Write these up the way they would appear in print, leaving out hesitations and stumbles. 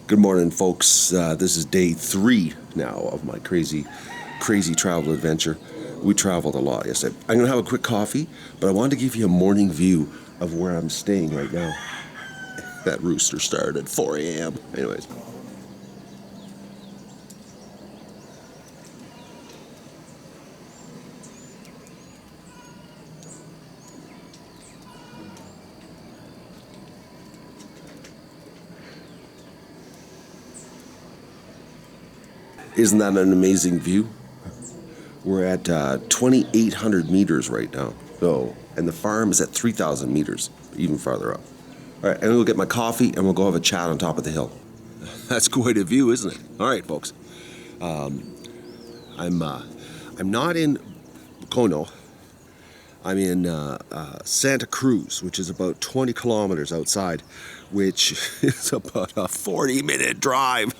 Good morning, folks. This is day 3 now of my crazy travel adventure. We traveled a lot yesterday. I'm going to have a quick coffee, but I wanted to give you a morning view of where I'm staying right now. That rooster started at 4 a.m. Anyways. Isn't that an amazing view? We're at 2,800 meters right now. So, and the farm is at 3,000 meters, even farther up. All right, and we'll get my coffee and we'll go have a chat on top of the hill. That's quite a view, isn't it? All right, folks. I'm not in Boconó. I'm in Santa Cruz, which is about 20 kilometers outside, which is about a 40-minute drive.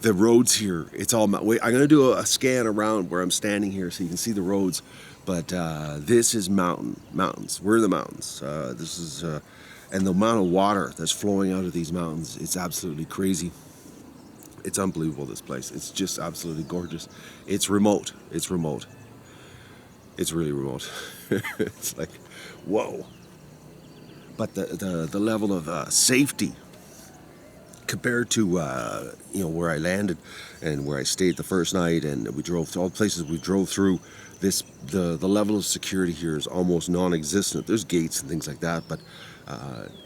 The roads here, it's all I'm going to do a scan around where I'm standing here so you can see the roads, but this is mountains. We're in the mountains. This is and the amount of water that's flowing out of these mountains, it's absolutely crazy. It's unbelievable, this place. It's just absolutely gorgeous. It's remote. It's remote. It's really remote. It's like, whoa. But the level of safety compared to where I landed and where I stayed the first night, and we drove to all the places we drove through, the level of security here is almost non-existent. There's gates and things like that, but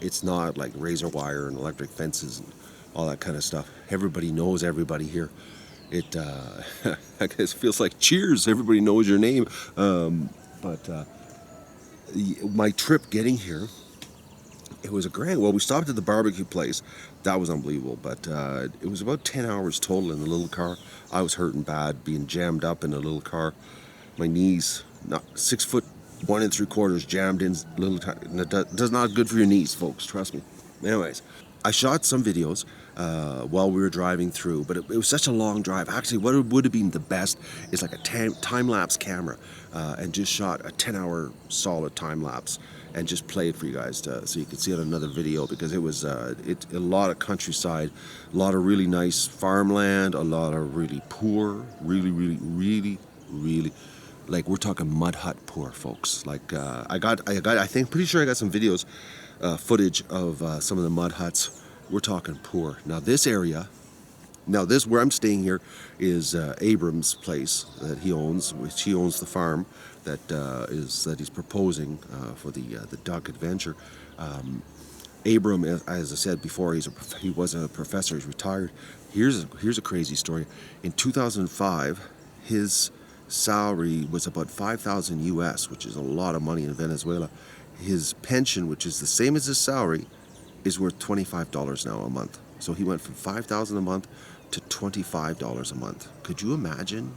it's not like razor wire and electric fences and all that kind of stuff. Everybody knows everybody here. It I guess feels like Cheers. Everybody knows your name. But my trip getting here, it was a grand. Well, we stopped at the barbecue place. That was unbelievable. But it was about 10 hours total in the little car. I was hurting bad, being jammed up in a little car. My knees, not 6'1 3/4", jammed in little. Does not good for your knees, folks. Trust me. Anyways, I shot some videos while we were driving through, but it was such a long drive. Actually, what would have been the best is like a time-lapse camera, and just shot a 10-hour solid time-lapse and just play it for you guys so you can see it on another video, because it was a lot of countryside, a lot of really nice farmland, a lot of really poor, really, like we're talking mud hut poor, folks. Like I think pretty sure I got some videos, footage of some of the mud huts. We're talking poor. Now this where I'm staying here is Abram's place that he owns, which he owns the farm that he's proposing for the duck adventure. Abram, as I said before, he was a professor. He's retired. Here's a crazy story. In 2005, his salary was about 5,000 US, which is a lot of money in Venezuela. His pension, which is the same as his salary, is worth $25 now a month. So he went from 5,000 a month to $25 a month. Could you imagine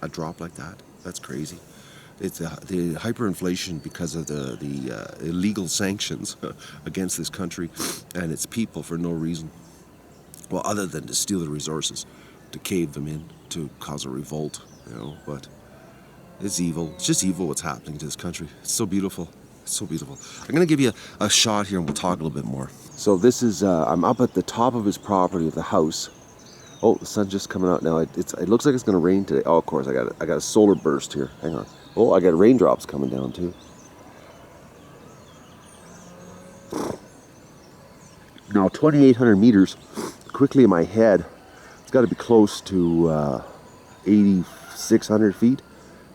a drop like that? That's crazy. It's the hyperinflation because of the illegal sanctions against this country and its people for no reason. Well, other than to steal the resources, to cave them in, to cause a revolt, but it's evil. It's just evil what's happening to this country. It's so beautiful. It's so beautiful. I'm going to give you a shot here and we'll talk a little bit more. So this is, I'm up at the top of his property, of the house. Oh, the sun's just coming out now. It looks like it's going to rain today. Oh, of course, I got a solar burst here. Hang on. Oh, I got raindrops coming down too. Now, 2,800 meters, quickly in my head, it's got to be close to 8,600 feet,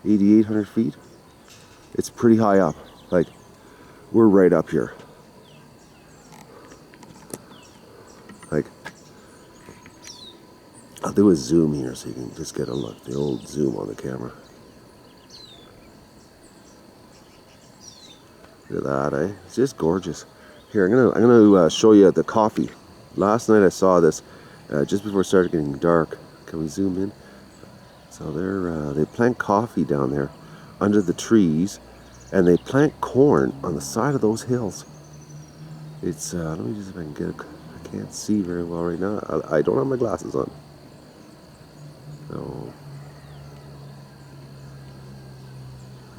8,800 feet. It's pretty high up. Like, we're right up here. Like, I'll do a zoom here so you can just get a look. The old zoom on the camera. Look at that, eh? It's just gorgeous. Here, I'm gonna show you the coffee. Last night I saw this just before it started getting dark. Can we zoom in? So they plant coffee down there under the trees, and they plant corn on the side of those hills. It's let me just see if I can get it. I can't see very well right now. I don't have my glasses on. So,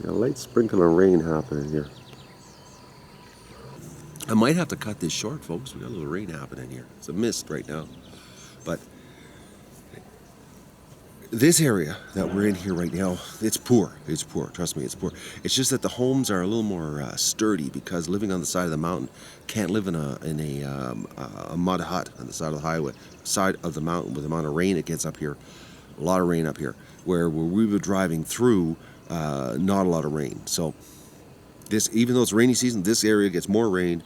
a light sprinkle of rain happening here. I might have to cut this short, folks. We got a little rain happening here. It's a mist right now. But this area that we're in here right now, it's poor. It's poor. Trust me, it's poor. It's just that the homes are a little more sturdy because living on the side of the mountain, can't live in a mud hut on the side of the highway, side of the mountain with the amount of rain it gets up here. A lot of rain up here. Where we were driving through, not a lot of rain. So this, even though it's rainy season, this area gets more rain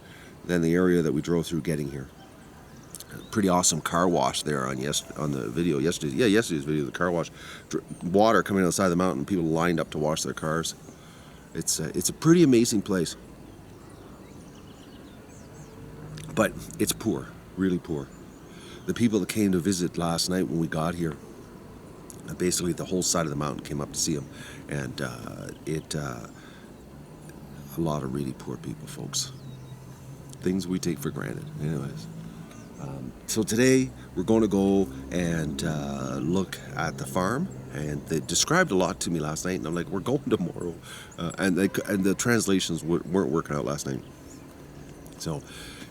than the area that we drove through getting here. Pretty awesome car wash there on the video yesterday. Yeah, yesterday's video, the car wash. Water coming outside the mountain, people lined up to wash their cars. It's a pretty amazing place. But it's poor, really poor. The people that came to visit last night when we got here, basically the whole side of the mountain came up to see them. And a lot of really poor people, folks. Things we take for granted. Anyways. So today we're going to go and look at the farm, and they described a lot to me last night, and I'm like, we're going tomorrow, and the translations weren't working out last night. So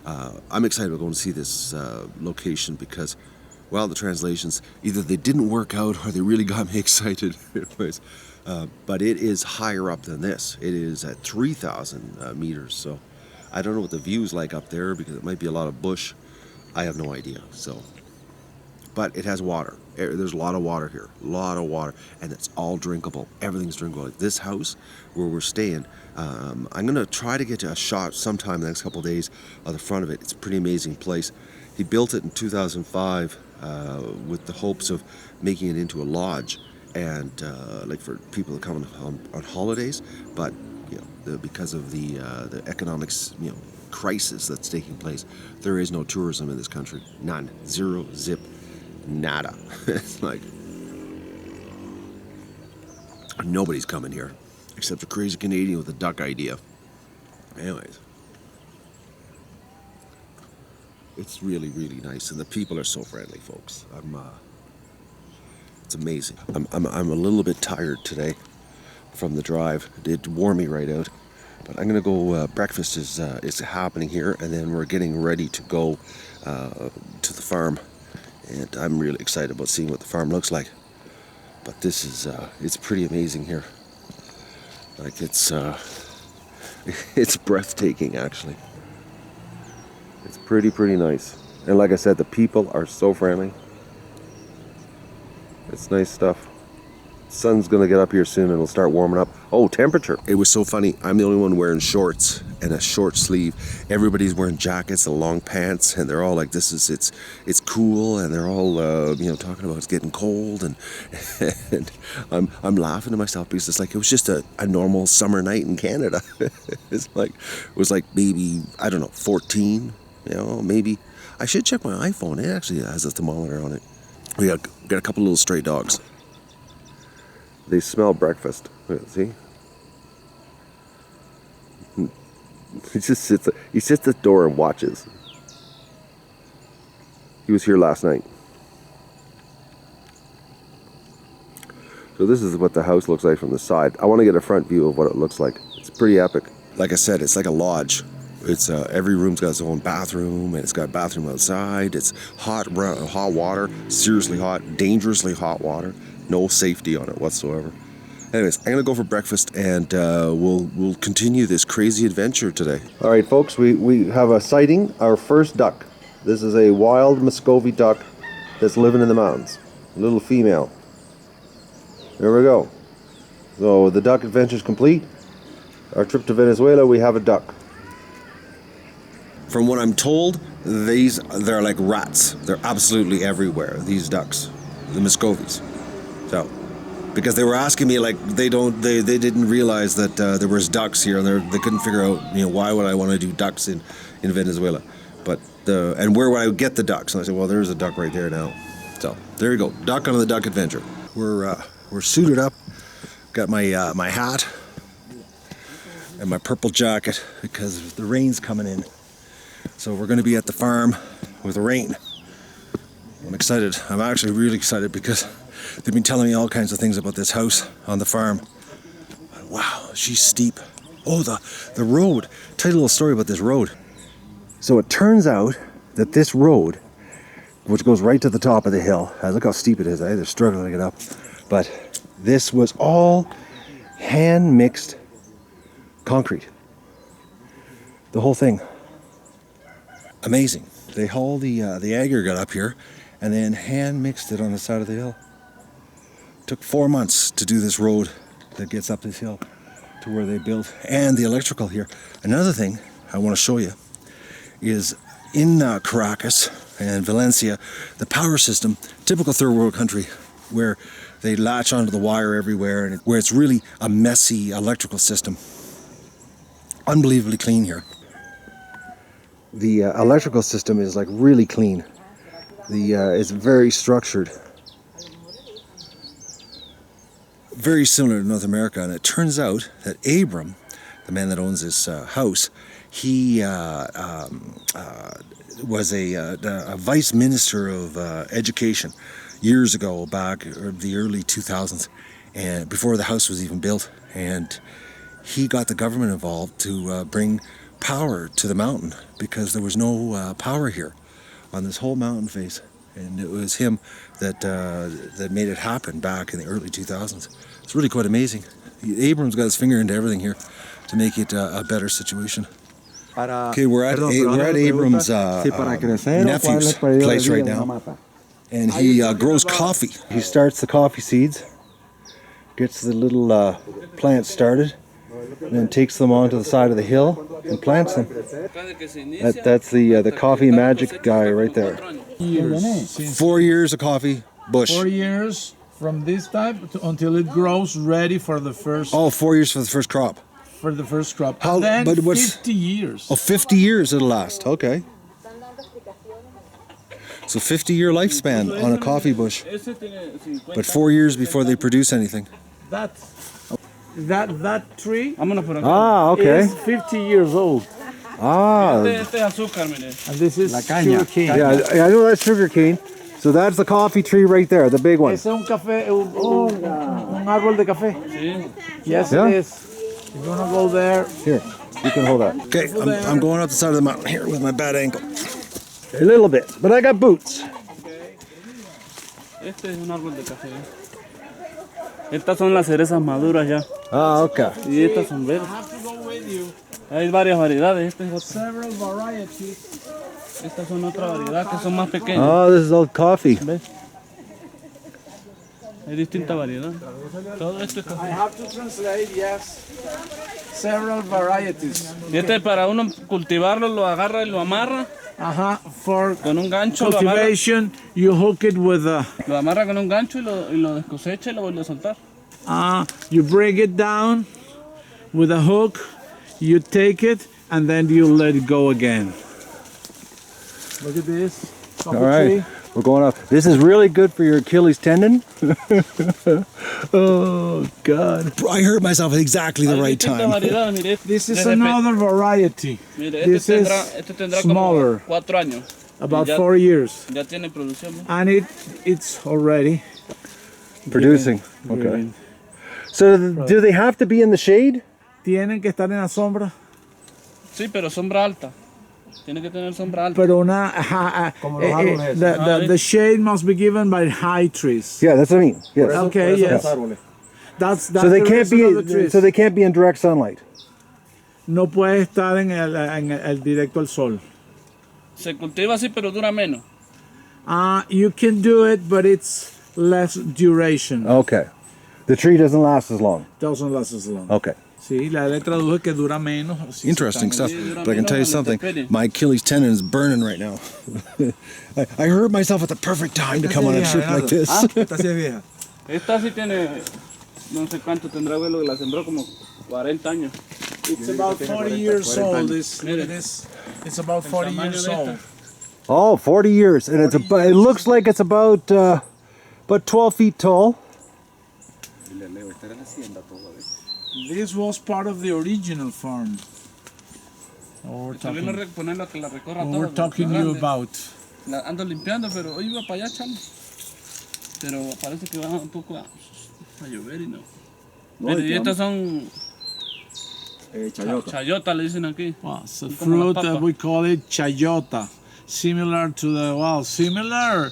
I'm excited about going to see this location because, well, the translations either they didn't work out or they really got me excited. Anyways, but it is higher up than this. It is at 3,000 meters. So I don't know what the view's like up there because it might be a lot of bush. I have no idea. So, but it has water. There's a lot of water here, a lot of water, and it's all drinkable. Everything's drinkable. Like this house where we're staying, I'm gonna try to get a shot sometime in the next couple of days of the front of it. It's a pretty amazing place. He built it in 2005 with the hopes of making it into a lodge and like for people that come on holidays. But you know, because of the economics, you know, crisis that's taking place, there is no tourism in this country. None. Zero. Zip. Nada. It's like nobody's coming here except a crazy Canadian with a duck idea. Anyways, it's really, really nice, and the people are so friendly, folks. It's amazing. I'm a little bit tired today from the drive. It wore me right out. But I'm gonna go. Breakfast is happening here, and then we're getting ready to go to the farm. And I'm really excited about seeing what the farm looks like. But this is it's pretty amazing here. Like it's breathtaking, actually. It's pretty nice. And like I said, the people are so friendly. It's nice stuff. Sun's gonna get up here soon and it'll start warming up. Oh, temperature. It was so funny. I'm the only one wearing shorts and a short sleeve. Everybody's wearing jackets and long pants, and they're all like, it's cool, and they're all talking about it's getting cold, and I'm laughing to myself because it's like it was just a normal summer night in Canada. It was like maybe, I don't know, 14, maybe. I should check my iPhone. It actually has a thermometer on it. We got a couple little stray dogs. They smell breakfast. See? He just sits at the door and watches. He was here last night. So this is what the house looks like from the side. I want to get a front view of what it looks like. It's pretty epic. Like I said, it's like a lodge. It's every room's got its own bathroom, and it's got a bathroom outside. It's hot water, seriously hot, dangerously hot water. No safety on it whatsoever. Anyways, I'm gonna go for breakfast, and we'll continue this crazy adventure today. All right, folks, we have a sighting. Our first duck. This is a wild Muscovy duck that's living in the mountains. A little female. There we go. So the duck adventure is complete. Our trip to Venezuela, we have a duck. From what I'm told, they're like rats. They're absolutely everywhere. These ducks, the Muscovies. So, because they were asking me, like, they didn't realize that there was ducks here, and they couldn't figure out, why would I want to do ducks in Venezuela, and where would I get the ducks? And I said, well, there's a duck right there now. So there you go, duck on the duck adventure. We're suited up. Got my my hat and my purple jacket because the rain's coming in. So we're going to be at the farm with the rain. I'm excited. I'm actually really excited because they've been telling me all kinds of things about this house on the farm. Wow, she's steep. Oh, the road. Tell you a little story about this road. So it turns out that this road, which goes right to the top of the hill, look how steep it is, they're struggling to get up, but this was all hand-mixed concrete. The whole thing. Amazing. They hauled the aggregate up here and then hand-mixed it on the side of the hill. Took 4 months to do this road that gets up this hill to where they built, and the electrical here. Another thing I want to show you is in Caracas and Valencia, the power system, typical third world country, where they latch onto the wire everywhere and where it's really a messy electrical system. Unbelievably clean here. The electrical system is like really clean. It's very structured. Very similar to North America, and it turns out that Abram, the man that owns this house, he was a vice minister of education years ago, back in the early 2000s, and before the house was even built. And he got the government involved to bring power to the mountain because there was no power here on this whole mountain face. And it was him that made it happen back in the early 2000s. It's really quite amazing. Abram's got his finger into everything here to make it a better situation. Okay, we're at Abram's nephew's place right now, and he grows coffee. He starts the coffee seeds, gets the little plants started, and then takes them onto the side of the hill and plants them. That's the coffee magic guy right there. 4 years of coffee bush. 4 years from this type until it grows ready for the first. Oh, 4 years for the first crop. For the first crop. How? Then but what's 50 years. Oh, 50 years it'll last. Okay. So 50-year lifespan on a coffee bush. But 4 years before they produce anything. That tree okay. is 50 years old. Ah. And this is sugar cane. Yeah, I know that's sugar cane. So that's the coffee tree right there, the big one. Es un café, un árbol de café. Yes, Yeah? it is. You're gonna go there. Here, you can hold that. Okay, I'm going up the side of the mountain here with my bad ankle. A little bit, but I got boots. Este es un árbol de café. Estas son las cerezas maduras ya. Ah, okay. Y estas son verdes. Hay varias variedades. Several varieties. Estas son otra variedad que son más pequeñas. Oh, this is all coffee. ¿Ves? Hay distinta variedad. Todo esto es I café. have to translate, yes. Several varieties. Y este para uno cultivarlo, lo agarra y lo amarra. For Con un gancho cultivation, you hook it with lo amarra con un gancho y lo descosecha y lo vuelve a soltar. you bring it down with a hook, you take it, and then you let it go again. Look at this. All right, we're going up. This is really good for your Achilles tendon. Oh, God. I hurt myself at exactly the right time. This is another variety. This is smaller, about 4 years. And it's already Producing. Okay. So do they have to be in the shade? Tienen que estar en la sombra. Sí, pero sombra alta. Tiene que tener sombra alta. Pero the shade must be given by high trees. Yeah, that's what I mean. Yes. Okay, yes. That's So they the can't reason of the trees. they can't be in direct sunlight. No puede estar en el directo al sol. Se cultiva así, pero dura menos. You can do it, but it's less duration. Okay. The tree doesn't last as long. Doesn't last as long. Okay. Sí, la letra traduce que dura menos. Si Interesting stuff. But I can tell you something. My Achilles tendon is burning right now. I hurt myself at the perfect time to come on a trip like this. Esta sí es vieja. Esta sí tiene, no sé cuánto tendrá abuelo, que la sembró como 40 años. It's about 40 years old. It's about 40 years old. Oh, 40 years. And it looks like it's about 12 feet tall. This was part of the original farm. We're talking you about. Ando limpiando, pero hoy iba para allá, chamo. Pero parece que va un poco a llover y no. Pero y estas son Chayota. Chayota le dicen aquí. Well, it's a Como la fruit that papa. we call it chayota. Similar to the, similar,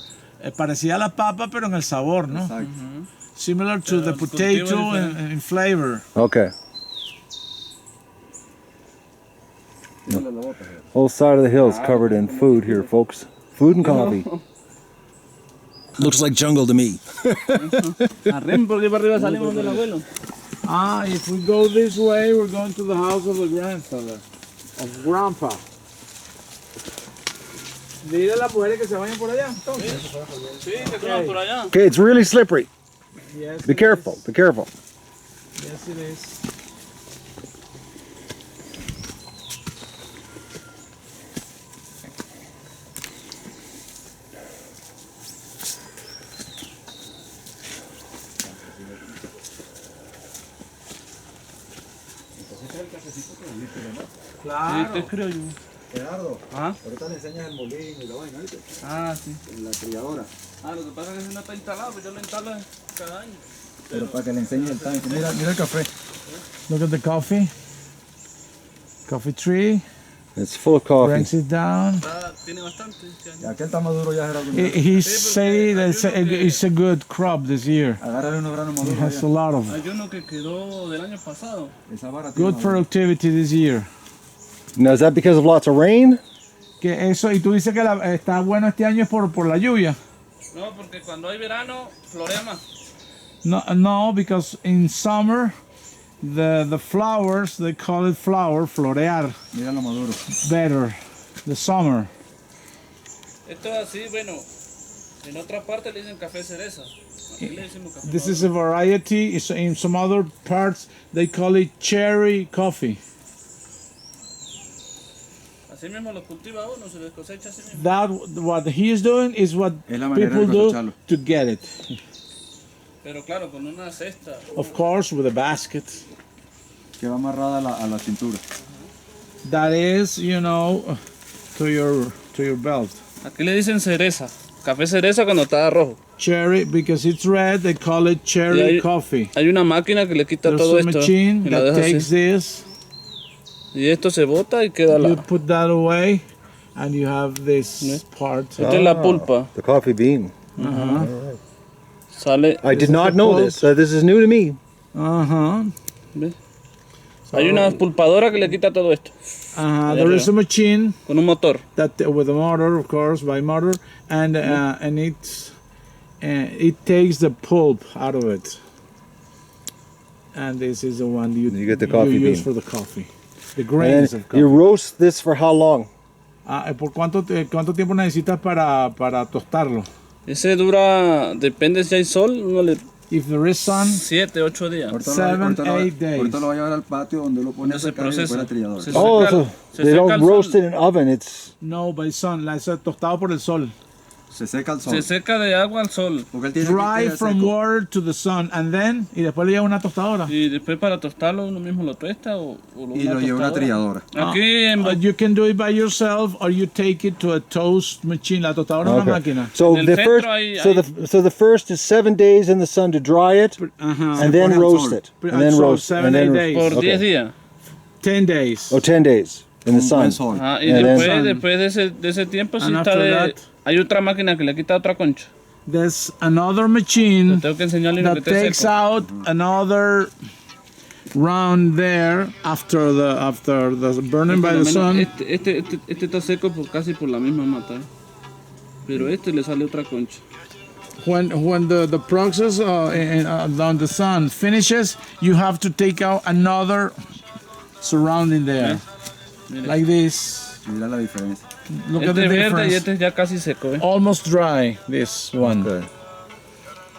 parecida a la papa, pero en el sabor, ¿no? Exacto. Similar to the el cultivo es potato diferente. in flavor. Okay. Tírale la bota. Whole side of the hill is covered in food here, folks. Food and coffee. Looks like jungle to me. Arren, porque para arriba salimos del abuelo. If we go this way, we're going to the house of the grandfather, of grandpa. Dile a las mujeres que se vayan por allá, entonces. Sí, que suban por allá. Okay, it's really slippery. Yes, Be it careful. is. Be careful. Yes, it is. Sí, Claro. te creo yo. Gerardo, Ah, ahorita le enseñas el molino y la vaina, ¿viste? sí. La criadora. Lo que pasa es que si no está instalado, pues yo lo instalo cada año. Pero para que le enseñes el tanque. Mira, mira el café. Look at the coffee. Coffee tree. It's full of coffee. Breaks it down. Tiene bastante este año. Aquel está maduro ya, Gerardo. He say that it's a good crop this year. Agárrale unos granos He maduros has a ya. lot of Hay uno que quedó del año pasado. Esa vara tiene good maduro. productivity this year. Now, is that because of lots of rain? Que eso, y tú dices que está bueno este año es por la lluvia. No, porque cuando hay verano, florea más. No, because in summer the flowers, they call it florear Mira lo maduro. better. The summer. Esto es así, bueno, en otra parte le dicen café cereza. Aquí le decimos café This maduro. is a variety. In some other parts they call it cherry coffee. Así mismo lo cultiva uno, se les cosecha así mismo. That what he is doing is what Es la manera people de do cosecharlo. to get it. Pero claro, con una cesta. Of course, with a basket. Que va amarrada a la cintura. That is, to your belt. Aquí le dicen cereza. Café cereza cuando está rojo. Cherry, because it's red, they call it cherry Y hay- coffee. Hay una máquina que le quita There's todo a esto. machine Y la that deja takes así. this. Y esto se bota y queda You la. put that away, and you have this part. Esta es la pulpa. The coffee bean. Sale. I did is not the know pulp. this. This is new to me. ¿Ves? Hay una pulpadora que le quita todo esto. There is a machine Con un motor. that with a motor, of course, by motor, and it takes the pulp out of it. And this is the one you get the coffee use bean. for the coffee. The And grains then of coffee. you roast this for how long? ¿Por cuánto tiempo necesitas para tostarlo? Ese dura, depende si hay sol, uno le. If there is sun, 7, 8 días. Ahorita 7-8 days. Ahorita lo va a llevar al patio donde lo pone a Se secar y después procesa. la trilladora. Se Oh, seca- so se they seca don't al roast sol. it in an oven. It's no, by sun, es tostado por el sol. Se seca al sol. Se seca de agua al sol. Porque él tiene Dry que quedar from seco. water to the sun, and then, y después le lleva una tostadora. Y después para tostarlo uno mismo lo tuesta o Y lo lleva a una trilladora. Aquí en You can do it by yourself, or you take it to a toast machine. La tostadora es una okay. máquina. So En el the centro first, hay- so the first is 7 days in the sun to dry it, and then pone al roast sol. it, Put and al then sol, roast, 7, and then 8 roast. days. por Okay. 10 días. 10 days. 10 days in the Un sun. buen sol. Y And then- después de ese tiempo sí And está after de. that- Hay otra máquina que le quita otra concha. There's another machine Tengo que enseñarle lo que that esté takes seco. out another round there after the burning by Por lo the menos sun. Este está seco casi por la misma mata. Pero este le sale otra concha. When the process on the sun finishes, you have to take out another surrounding there, Mire. like this. Mira la diferencia. Look at Este the es verde y difference. este es ya casi seco. Almost dry, this one.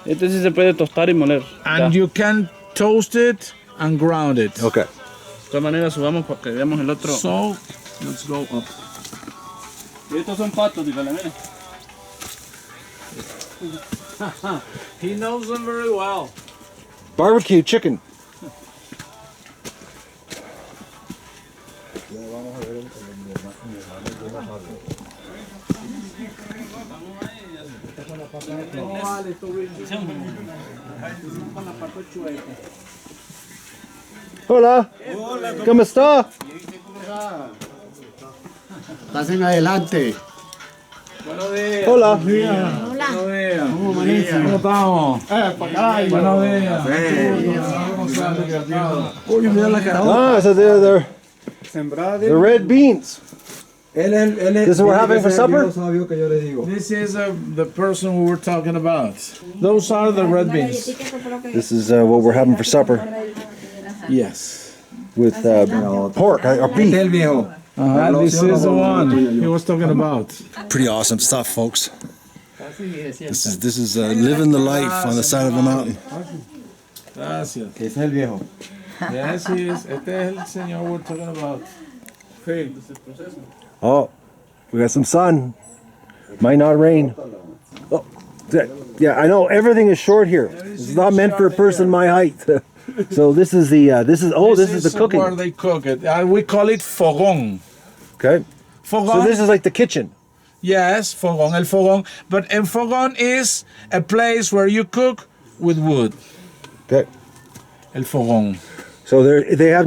Este sí se puede tostar y moler. And Ya. you can toast it and ground it. Okay. De todas maneras subamos para que veamos el otro. So, let's go up. Y estos son patos, dígale, mire. He knows them very well. Barbecue chicken. No vale, esto con la pata chueca. Hola. ¿Cómo está? Pasen adelante. Hola. Buenos días. ¿Cómo estamos? Buenos días. Uy, mira la cara. Ah, so they're the red beans. This is what we're having for supper? This is the person we were talking about. Those are the red beans. This is what we're having for supper Yes. with pork or beef. El viejo. This is the one he was talking about. Pretty awesome stuff, folks. This is living the life on the side of a mountain. Gracias. Es el viejo. Yes, he is. Este es el señor we're talking about. Sí. Oh, we got some sun. Might not rain. Oh, yeah, I know everything is short here. It's not meant for a person my height. So this is the this is the cooking. Where they cook it. We call it fogón. Okay. Fogón. So this is like the kitchen. Yes, fogón, el fogón. But el fogón is a place where you cook with wood. Okay. El fogón. So there's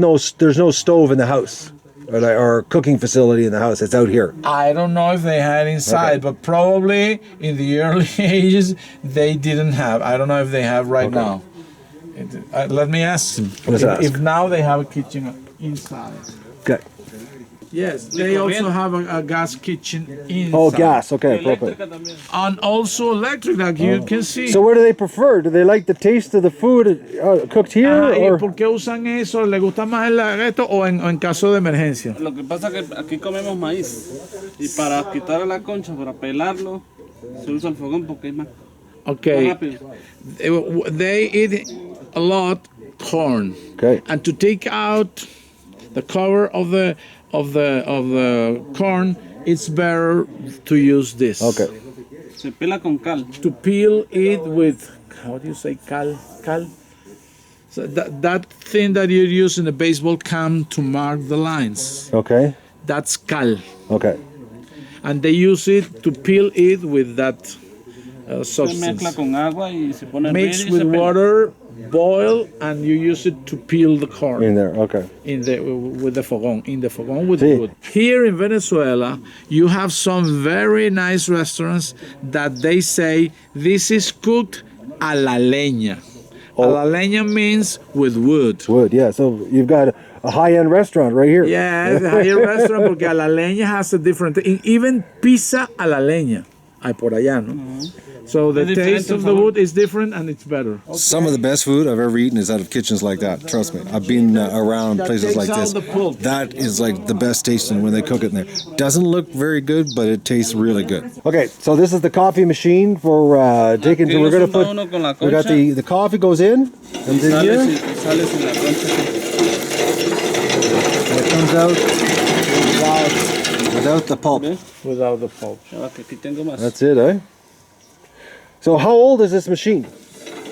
no stove in the house or cooking facility in the house. It's out here. I don't know if they had inside, but probably in the early ages they didn't have. I don't know if they have right now. Let me ask them. Let's ask. If now they have a kitchen inside. Okay. Yes, they also have a gas kitchen inside. Oh, gas. Okay, propane. And also electric, like you can see. So what do they prefer? Do they like the taste of the food cooked here? ¿Y Or? por qué usan eso? ¿Le gusta más el esto o en caso de emergencia? Lo que pasa es que aquí comemos maíz y para quitar la concha, para pelarlo, se usa el fogón porque es más Okay. rápido. They eat a lot corn. Okay. And to take out the cover of the corn, it's better to use this. Okay. Se pela con cal. To peel it with, how do you say cal? So that thing that you use in the baseball cam to mark the lines. Okay. That's cal. Okay. And they use it to peel it with that Se substance. mezcla con agua y se pone a Mixed hervir y with se pela. water, boil, and you use it to peel the corn. In there. Okay. With the fogón, in the fogón with Sí. wood. Here in Venezuela, you have some very nice restaurants that they say this is cooked a la leña. A la leña means with wood. Wood. Yeah. So you've got a high-end restaurant right here. Yeah, the higher restaurant porque a la leña has a different, even pizza a la leña. Hay por allá, ¿no? So the Es taste diferente of the el wood is different and it's better. Some of the best food I've ever eaten is out of kitchens like that. Trust me. I've been around places like this. That is like the best tasting when they cook it in there. Doesn't look very good, but it tastes really good. Okay. So this is the coffee machine for taking. Aquí So we're lo gonna zumba put. uno con la We got concha the coffee goes in, and then sale here sin la concha. and it comes out without the pulp. Without the pulp. Ya va, que aquí tengo más. That's it, eh? So how old is this machine?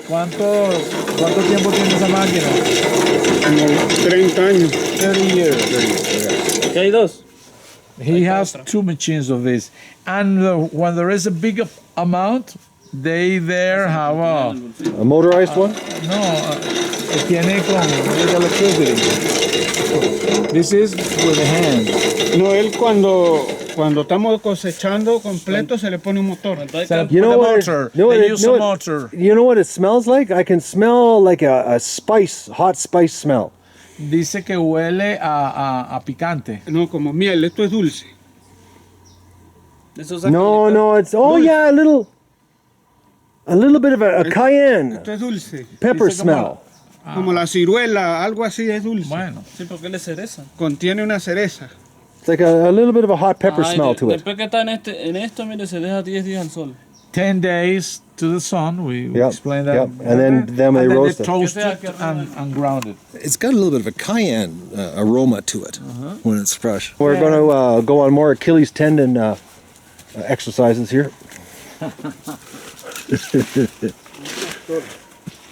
¿Cuánto tiempo tiene esa máquina? Como 30 años. 30 years. Aquí hay dos. He has two machines of this. And when there is a big amount, they there have a... A motorized one? No, tiene con electricity. This is with the hand. No, él cuando estamos cosechando completo se le pone un motor. You know what? They use a motor. You know what it smells like? I can smell like a hot spice smell. Dice que huele a picante. No, como miel, esto es dulce. Eso es No, it's yeah, a little bit of a cayenne Esto es dulce. pepper Dice como- smell. Como la ciruela, algo así es dulce. Bueno, Sí, porque él es cereza. Contiene una cereza. It's like a little bit of a hot pepper Ay, smell to it. Después que está en esto, mire, se deja 10 días al sol. 10 days to the sun. We Yep, explained that. yep. And then they roast it. toast it and ground it. It's got a little bit of a cayenne aroma to it when it's fresh. We're going to go on more Achilles tendon exercises here.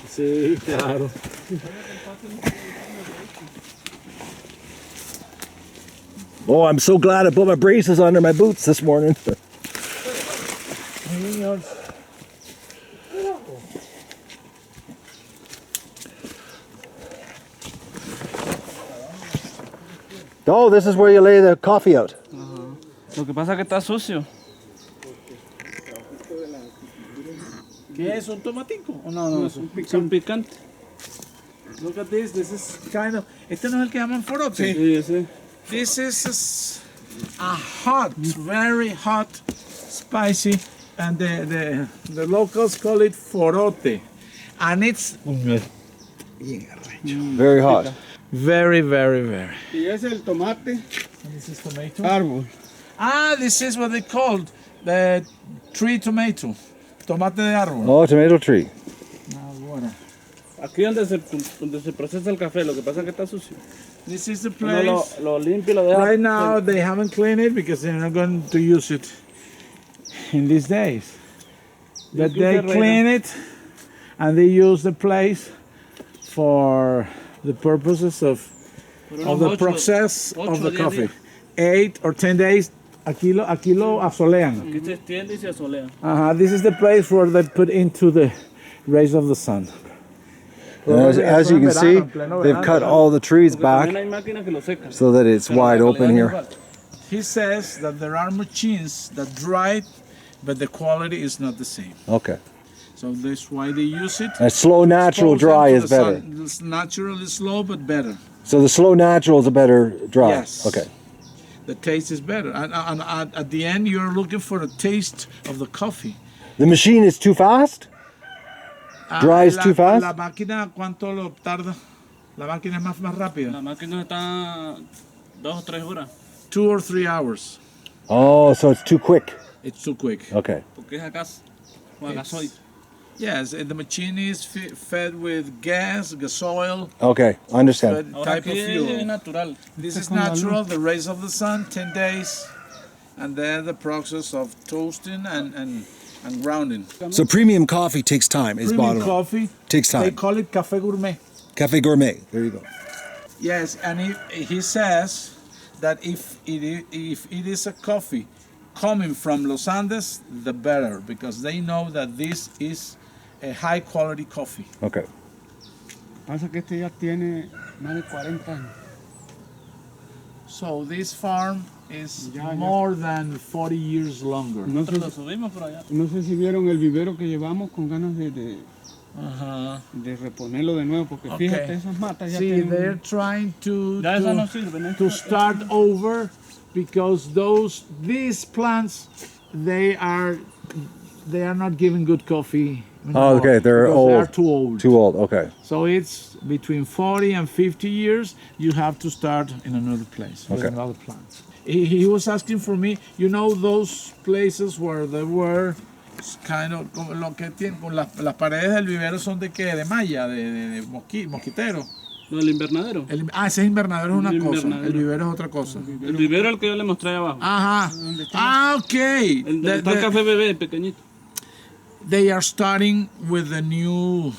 Sí, claro. Oh, I'm so glad I put my braces under my boots this morning. Oh, this is where you lay the coffee out. Lo que pasa es que está sucio. ¿Qué es un tomatico? Oh, no, es un Son picantes. Look at this. This is kind of. Este no es el que llaman forote. Sí, sí. This is a hot, very hot, spicy, and the locals call it forote, and it's Very hot. very, very, very. Y es el tomate And this is tomato. árbol. Ah, this is what they called the tree tomato, tomate de árbol. Oh, tomato tree. Ah, bueno. Aquí donde se procesa el café, lo que pasa es que está sucio. This is the Uno place. lo limpia y lo deja. Right now, they haven't cleaned it because they're not going to use it in these days. But they clean it and they use the place for the purposes of the process of the coffee. 8 or 10 days, aquí lo asolean. Aquí se extiende y se asolea. This is the place where they put into the rays of the sun. And as you can see, they've cut all the trees back También hay máquinas que lo secan. so that it's wide open here. He says that there are machines that dry it, but the quality is not the same. Okay. So that's why they use it. And slow natural Expose them dry to is the better. sun. It's natural is slow, but better. So the slow natural is a better dry. Yes. Okay. The taste is better. And at the end, you're looking for a taste of the coffee. The machine is too fast? Dries too fast? La máquina, ¿cuánto lo tarda? La máquina es más rápida. La máquina está 2 o 3 horas. 2 or 3 hours. Oh, so it's too quick. It's too quick. Okay. Porque es a gas o a gasoil. Yes, and the machine is fed with gas, gasoil, Okay, I understand. Ahora type of aquí es fuel. natural. This is natural, the rays of the sun, 10 days, and then the process of toasting and grounding. So premium coffee takes time, is Premium bottom line. coffee, Takes they time. call it café gourmet. Cafe Gourmet. There you go. Yes, and he says that if it is a coffee coming from Los Andes, the better, because they know that this is a high quality coffee. Okay. Pasa que este ya tiene más de 40 años. So this farm is more than 40 years longer. No sé, Lo subimos por allá. no sé si vieron el vivero que llevamos con ganas de reponerlo de nuevo, porque Okay. fíjate, esas matas ya See, tienen... they're trying Ya esas no sirven. to start over because these plants they are not giving good coffee. Oh, okay. They're because old. They are too old. Too old. Okay. So it's between 40 and 50 years. You have to start in another place with Okay. another plant. He was asking for me. You know those places where there were kind of como lo que tienen con las paredes del vivero son de qué, de malla, de mosquitero. Lo del invernadero. Ese invernadero es una El cosa, invernadero. el vivero es otra cosa. El vivero es el que yo le mostré abajo. Ajá. Ah, okay. El donde está el café bebé, pequeñito. They are starting with the new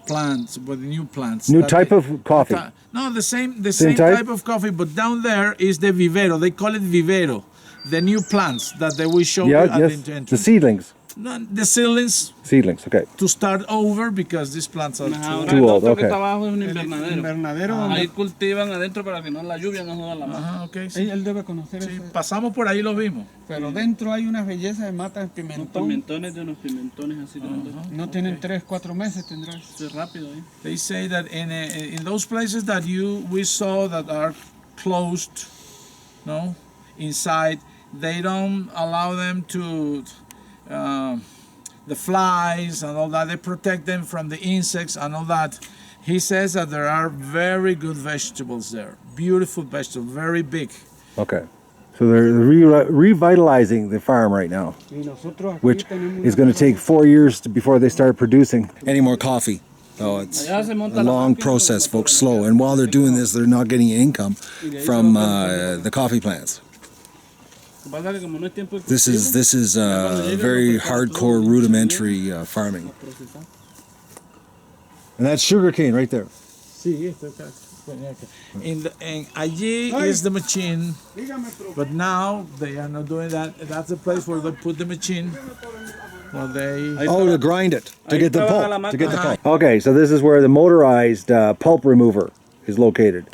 plants, with the new plants. New that type they- of coffee. No, the same type? type of coffee, but down there is the vivero. They call it vivero. The new plants that they will show you Yeah, at yes. the entrance. The seedlings. No, the seedlings Seedlings. Okay. to start over because these plants are Ahora Too el old, otro que okay. está abajo es un El invernadero. invernadero donde Ahí cultivan adentro para que no la lluvia no joda la mata. Ajá, okay, sí. él debe conocer Sí, eso. pasamos por ahí y lo vimos. Pero dentro hay una belleza de matas de Unos pimentón. pimentones de unos pimentones así grandes. No tienen 3, 4 meses, tendrás. Eso es rápido ahí. They say that in those places that we saw that are closed, no, inside, they don't allow them to the flies and all that. They protect them from the insects and all that. He says that there are very good vegetables there, beautiful vegetables, very big. Okay. So they're revitalizing the farm right now, Y nosotros aquí which tenemos is going to take 4 years before they start producing any more coffee. So it's Allá se monta a la long máquina, process, los folks, motores slow. And while they're doing this, they're not getting income from the coffee plants. Lo que pasa es que como no es tiempo de This is very hardcore rudimentary farming. procesar. And that's sugarcane right there. Sí, esto acá. Allí is the machine, but now they are not doing that. That's the place where they put the machine. Well, they Oh, to grind it, to get the estaba la pulp, to get the máquina. pulp. Okay, so this is where the motorized pulp remover is located.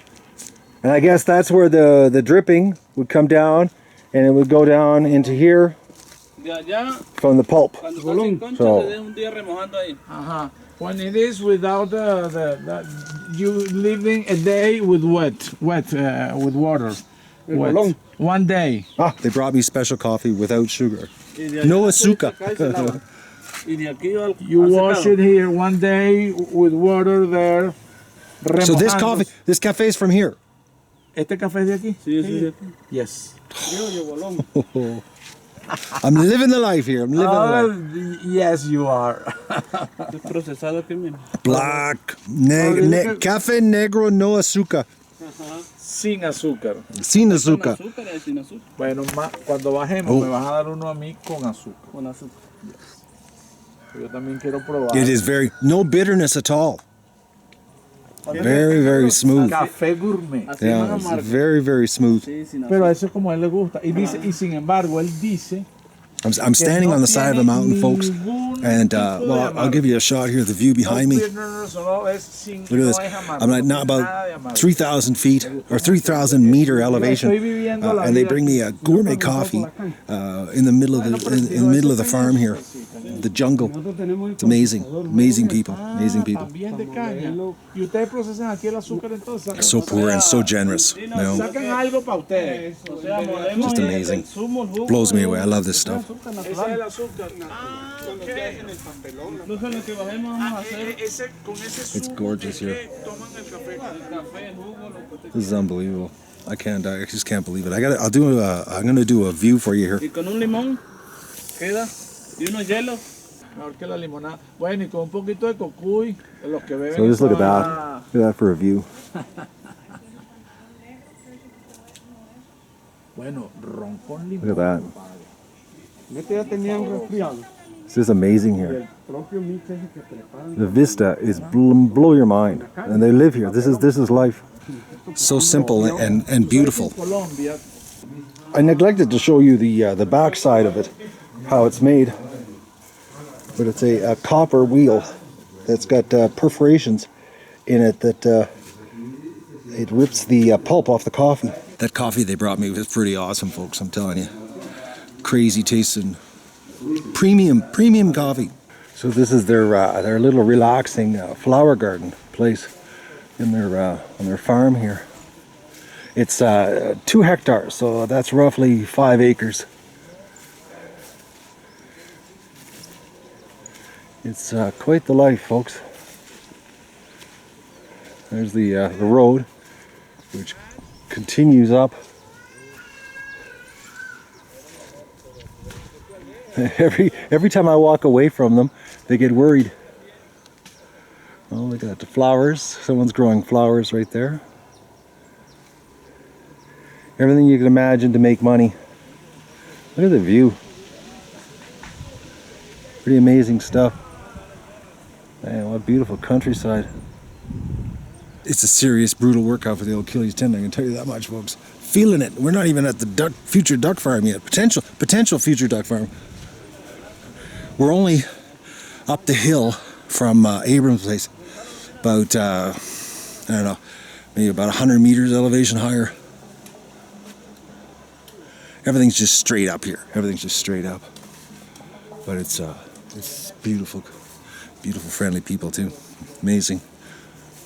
And I guess that's where the dripping would come down, and it would go down into here De allá, from the pulp. cuando está sin concha, So- se deja un día remojando ahí. Uh-huh. When it is without you living a day with with water. Wet. bolón. 1 day. Ah, they brought me special coffee without sugar. Y de allá, No pues, azúcar. acá y se lava. Y de aquí al You al wash secado. it here 1 day with water there. So this remojando. this cafe is from here. ¿Este café es de aquí? Sí, sí, sí. Yes. Frío de bolón. I'm living the life here. I'm living the life. Yes, you are. Es procesado aquí, mira. Black, café negro, no azúcar. Sin azúcar. Sin Con azúcar. azúcar y sin azúcar. Bueno, cuando bajemos Oh. me vas a dar uno a mí con azúcar. Con azúcar. Yo también quiero probar. It is no bitterness at all. Very, very smooth. Café gourmet. Así Yeah, más it's amargo. very, very smooth. Sí, sin azúcar. Pero eso es como a él le gusta. Y dice, y sin embargo, él dice I'm standing on the side of the mountain, folks, and well, I'll give you a shot here of the view behind me. Look Look at this. I'm at not about 3,000 feet or 3,000 meter elevation, and they bring me a gourmet coffee in the middle of the farm here, the jungle. It's amazing, amazing people, amazing people. También de caña. Y ustedes procesan aquí el azúcar entonces. So poor and so generous. You know, Sacan algo para ustedes. O sea, molemos just amazing. el zumo, el jugo. Blows me away. I love this stuff. Ese es el azúcar. Incluso lo que bajemos vamos a hacer Con ese zumo It's gorgeous here. que toman el café. el café, el jugo, lo que usted This is unbelievable. I just can't believe it. I'm gonna do a view for you here. Y con un limón queda y unos hielos. Mejor que la limonada. Bueno, y con un poquito de cocuy, los que beben. So just look at esa- that. Look at that for a view. Bueno, ron con limón. Look at that. Este ya tenía un resfriado. This is amazing Y here. el propio mix ese que preparan. The vista is blow your mind, and they live here. This is life. So simple and beautiful. Colombia. I neglected to show you the back side of it, how it's made. But it's a copper wheel that's got perforations in it that it rips the pulp off the coffee. That coffee they brought me was pretty awesome, folks. I'm telling you, crazy tasting, premium coffee. So this is their little relaxing flower garden place in on their farm here. It's 2 hectares, so that's roughly 5 acres. It's quite the life, folks. There's the road, which continues up. Every time I walk away from them, they get worried. Oh, look at that, the flowers. Someone's growing flowers right there. Everything you can imagine to make money. Look at the view. Pretty amazing stuff. Man, what beautiful countryside. It's a serious, brutal workout for the old Achilles tendon, I can tell you that much, folks. Feeling it. We're not even at the future duck farm yet. Potential future duck farm. We're only up the hill from Abram's place. About, I don't know, maybe about 100 meters elevation higher. Everything's just straight up here. Everything's just straight up. But it's beautiful, beautiful, friendly people too. Amazing.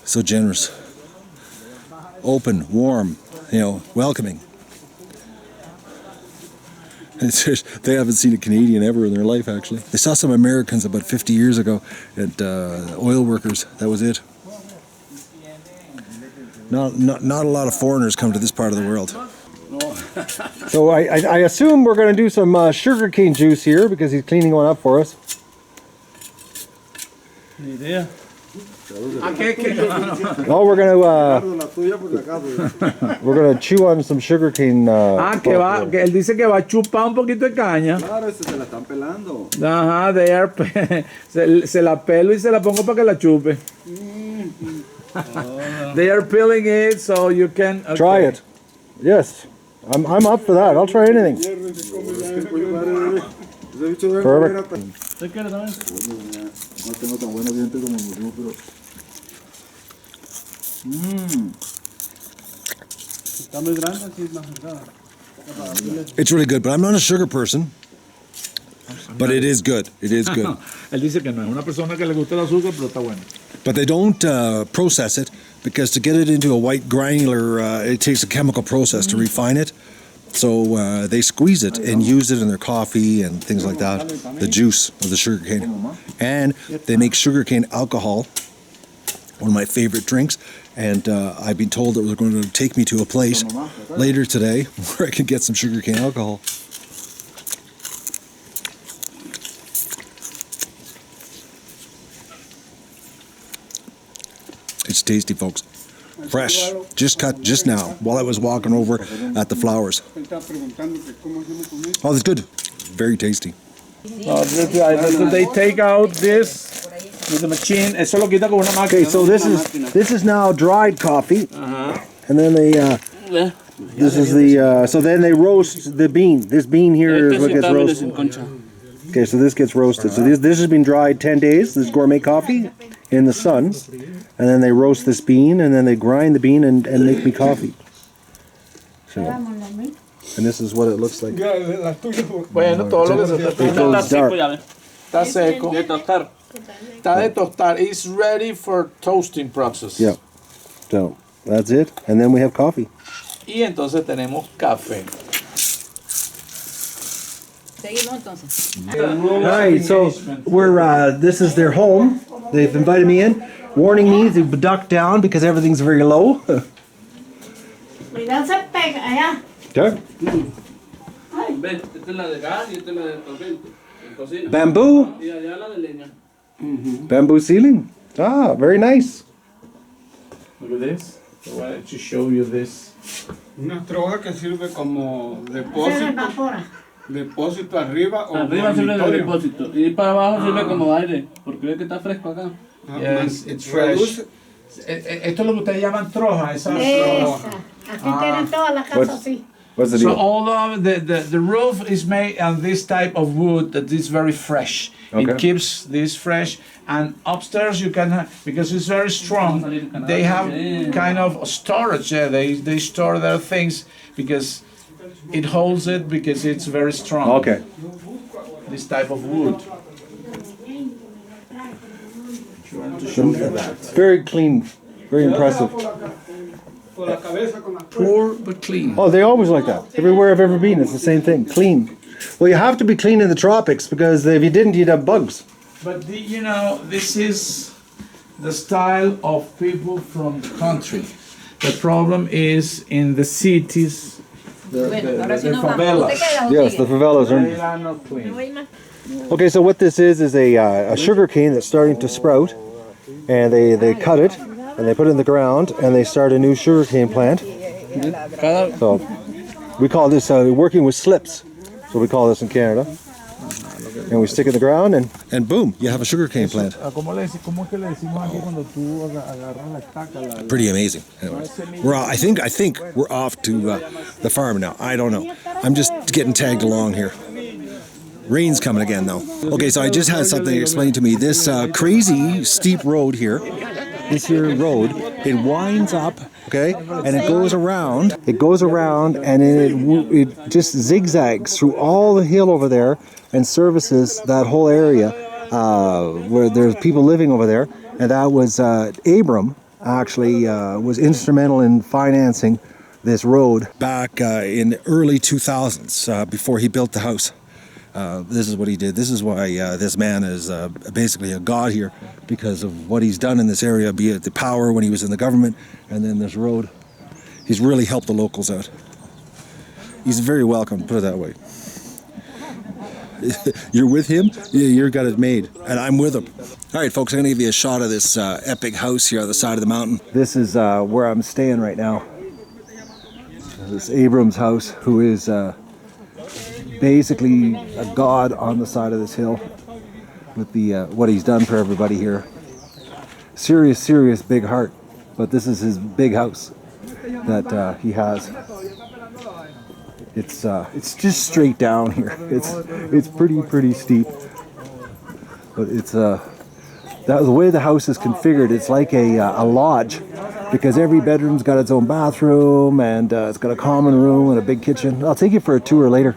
So generous. Open, warm, welcoming. They haven't seen a Canadian ever in their life, actually. They saw some Americans about 50 years ago at oil workers. That was it. Not a lot of foreigners come to this part of the world. So I assume we're going to do some sugarcane juice here because he's cleaning one up for us. Ni idea. Oh, we're gonna chew on some sugarcane. Que él dice que va a chupar un poquito de caña. Claro, ese se la están pelando. Ajá, se la pelo y se la pongo para que la chupe. They are peeling it so you can okay. Try it. Yes, I'm up for that. I'll try anything. Perfect. ¿Usted quiere también? No tengo tan buenos dientes como mi primo, pero... Está muy grande, así más delgada. It's really good, but I'm not a sugar person. But it is good. It is good. Él dice que no es una persona que le gusta el azúcar, pero está bueno. But they don't process it because to get it into a white granular, it takes a chemical process to refine it. So they squeeze it and use it in their coffee and things like that, the juice of the sugarcane. And they make sugarcane alcohol, one of my favorite drinks. And I've been told that they're going to take me to a place later today where I can get some sugarcane alcohol. It's tasty, folks. Fresh, just cut just now while I was walking over at the flowers. Oh, that's good. Very tasty. They take out this with the machine. Eso lo quita con una máquina. Okay, so this is now dried coffee, and then they this is the so then they roast the bean. This bean here is what gets roasted. Okay, so this gets roasted. So this has been dried 10 days. This gourmet coffee in the sun, and then they roast this bean, and then they grind the bean and make me coffee. So, and this is what it looks like. Bueno, todo lo que se It goes dark. está seco. De tostar. Está de tostar. It's ready for toasting process. Yeah. So that's it, and then we have coffee. Y entonces tenemos café. Hi, so we're this is their home. They've invited me in, warning me to duck down because everything's very low. Cuidado, se pega allá. Okay. Ven, esta es la de gas y esta es la de tormento. En cocina. Bamboo, Y allá la de leña. bamboo ceiling. Ah, very nice. Look at this. I wanted to show you this. Una troja que sirve como Se depósito, evapora. depósito arriba o Arriba sirve de dormitorio. depósito. Y para abajo sirve como aire. Porque ve que está fresco acá. Yes, it's fresh. Esto es lo que ustedes llaman troja. Esa Esa. Aquí tienen todas las casas así. What's the So deal? all of the roof is made on this type of wood that is very fresh. Okay. It keeps this fresh. And upstairs you can because it's very strong. They have kind of storage. Yeah, they store their things because it holds it because it's very strong. Okay. This type of wood. Very clean, very impressive. Con la cabeza, con la Poor but clean. Oh, they always like that. Everywhere I've ever been, it's the same thing. Clean. Well, you have to be clean in the tropics because if you didn't, you'd have bugs. But you know, this is the style of people from the country. The problem is in the cities, the favelas. Yes, the favelas They are. are not clean. Okay, so what this is a sugar cane that's starting to sprout, and they cut it and they put it in the ground and they start a new sugar cane plant. So we call this working with slips. So we call this in Canada. And we stick it in the ground and boom, you have a sugar cane plant. Pretty amazing. Anyways, I think we're off to the farm now. I don't know. I'm just getting tagged along here. Rain's coming again though. Okay, so I just had something explained to me. This crazy steep road here, this here road, it winds up, okay, and it goes around. It goes around and it just zigzags through all the hill over there and services that whole area where there's people living over there. And that was Abram actually was instrumental in financing this road back in the early 2000s before he built the house. This is what he did. This is why this man is basically a god here, because of what he's done in this area, be it the power when he was in the government, and then this road. He's really helped the locals out. He's very welcome, put it that way. You're with him, you've got it made, and I'm with him. All right, folks, I'm going to give you a shot of this epic house here on the side of the mountain. This is where I'm staying right now. This is Abram's house, who is basically a god on the side of this hill with the what he's done for everybody here. Serious big heart, but this is his big house that he has. It's just straight down here. It's pretty steep, but it's the way the house is configured. It's like a lodge, because every bedroom's got its own bathroom, and it's got a common room and a big kitchen. I'll take you for a tour later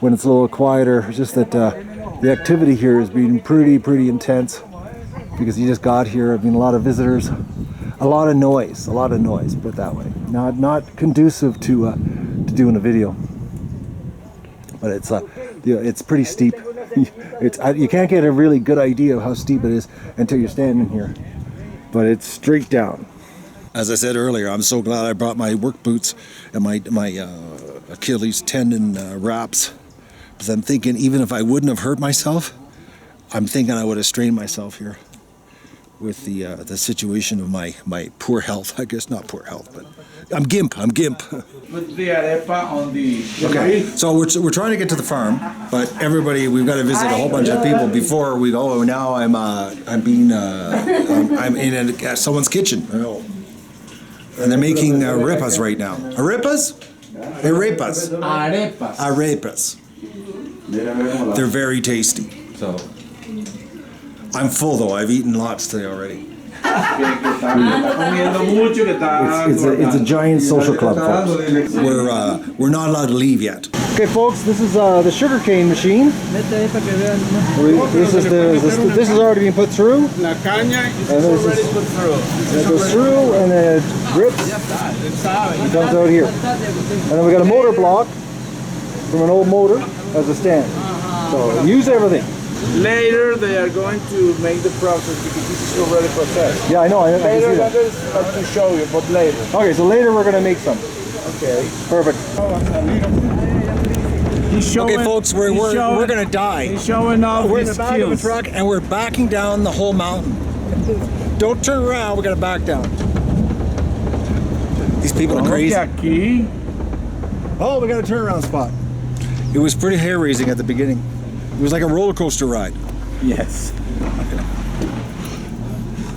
when it's a little quieter. It's just that the activity here has been pretty intense because you just got here. I've been a lot of visitors, a lot of noise, put it that way. Not conducive to doing a video. But it's pretty steep. You can't get a really good idea of how steep it is until you're standing here. But it's straight down. As I said earlier, I'm so glad I brought my work boots and my Achilles tendon wraps. Because I'm thinking, even if I wouldn't have hurt myself, I'm thinking I would have strained myself here with the situation of my poor health. I guess not poor health, but I'm gimp. Put the arepa on the... Okay, so we're trying to get to the farm, but everybody, we've got to visit a whole bunch of people before we go. Now I'm in someone's kitchen, and they're making arepas right now. Arepas. They're very tasty. So I'm full though. I've eaten lots today already. It's a giant social club, folks. We're not allowed to leave yet. Okay, folks, this is the sugarcane machine. This is already being put through. La caña is And this already is- put through. It goes through and then it drips. It comes out here. And then we got a motor block from an old motor as a stand. So use everything. Later they are going to make the process because this is already processed. Yeah, I know. I can Later see that that. is not to show you, but later. Okay, so later we're gonna make some. Okay. Perfect. He's showing, Okay, folks, we're gonna die. He's showing off We're in the his back of a skills. truck and we're backing down the whole mountain. Don't turn around. We're gonna back down. These people are crazy. Aquí. Oh, we got a turnaround spot. It was pretty hair raising at the beginning. It was like a roller coaster ride. Yes.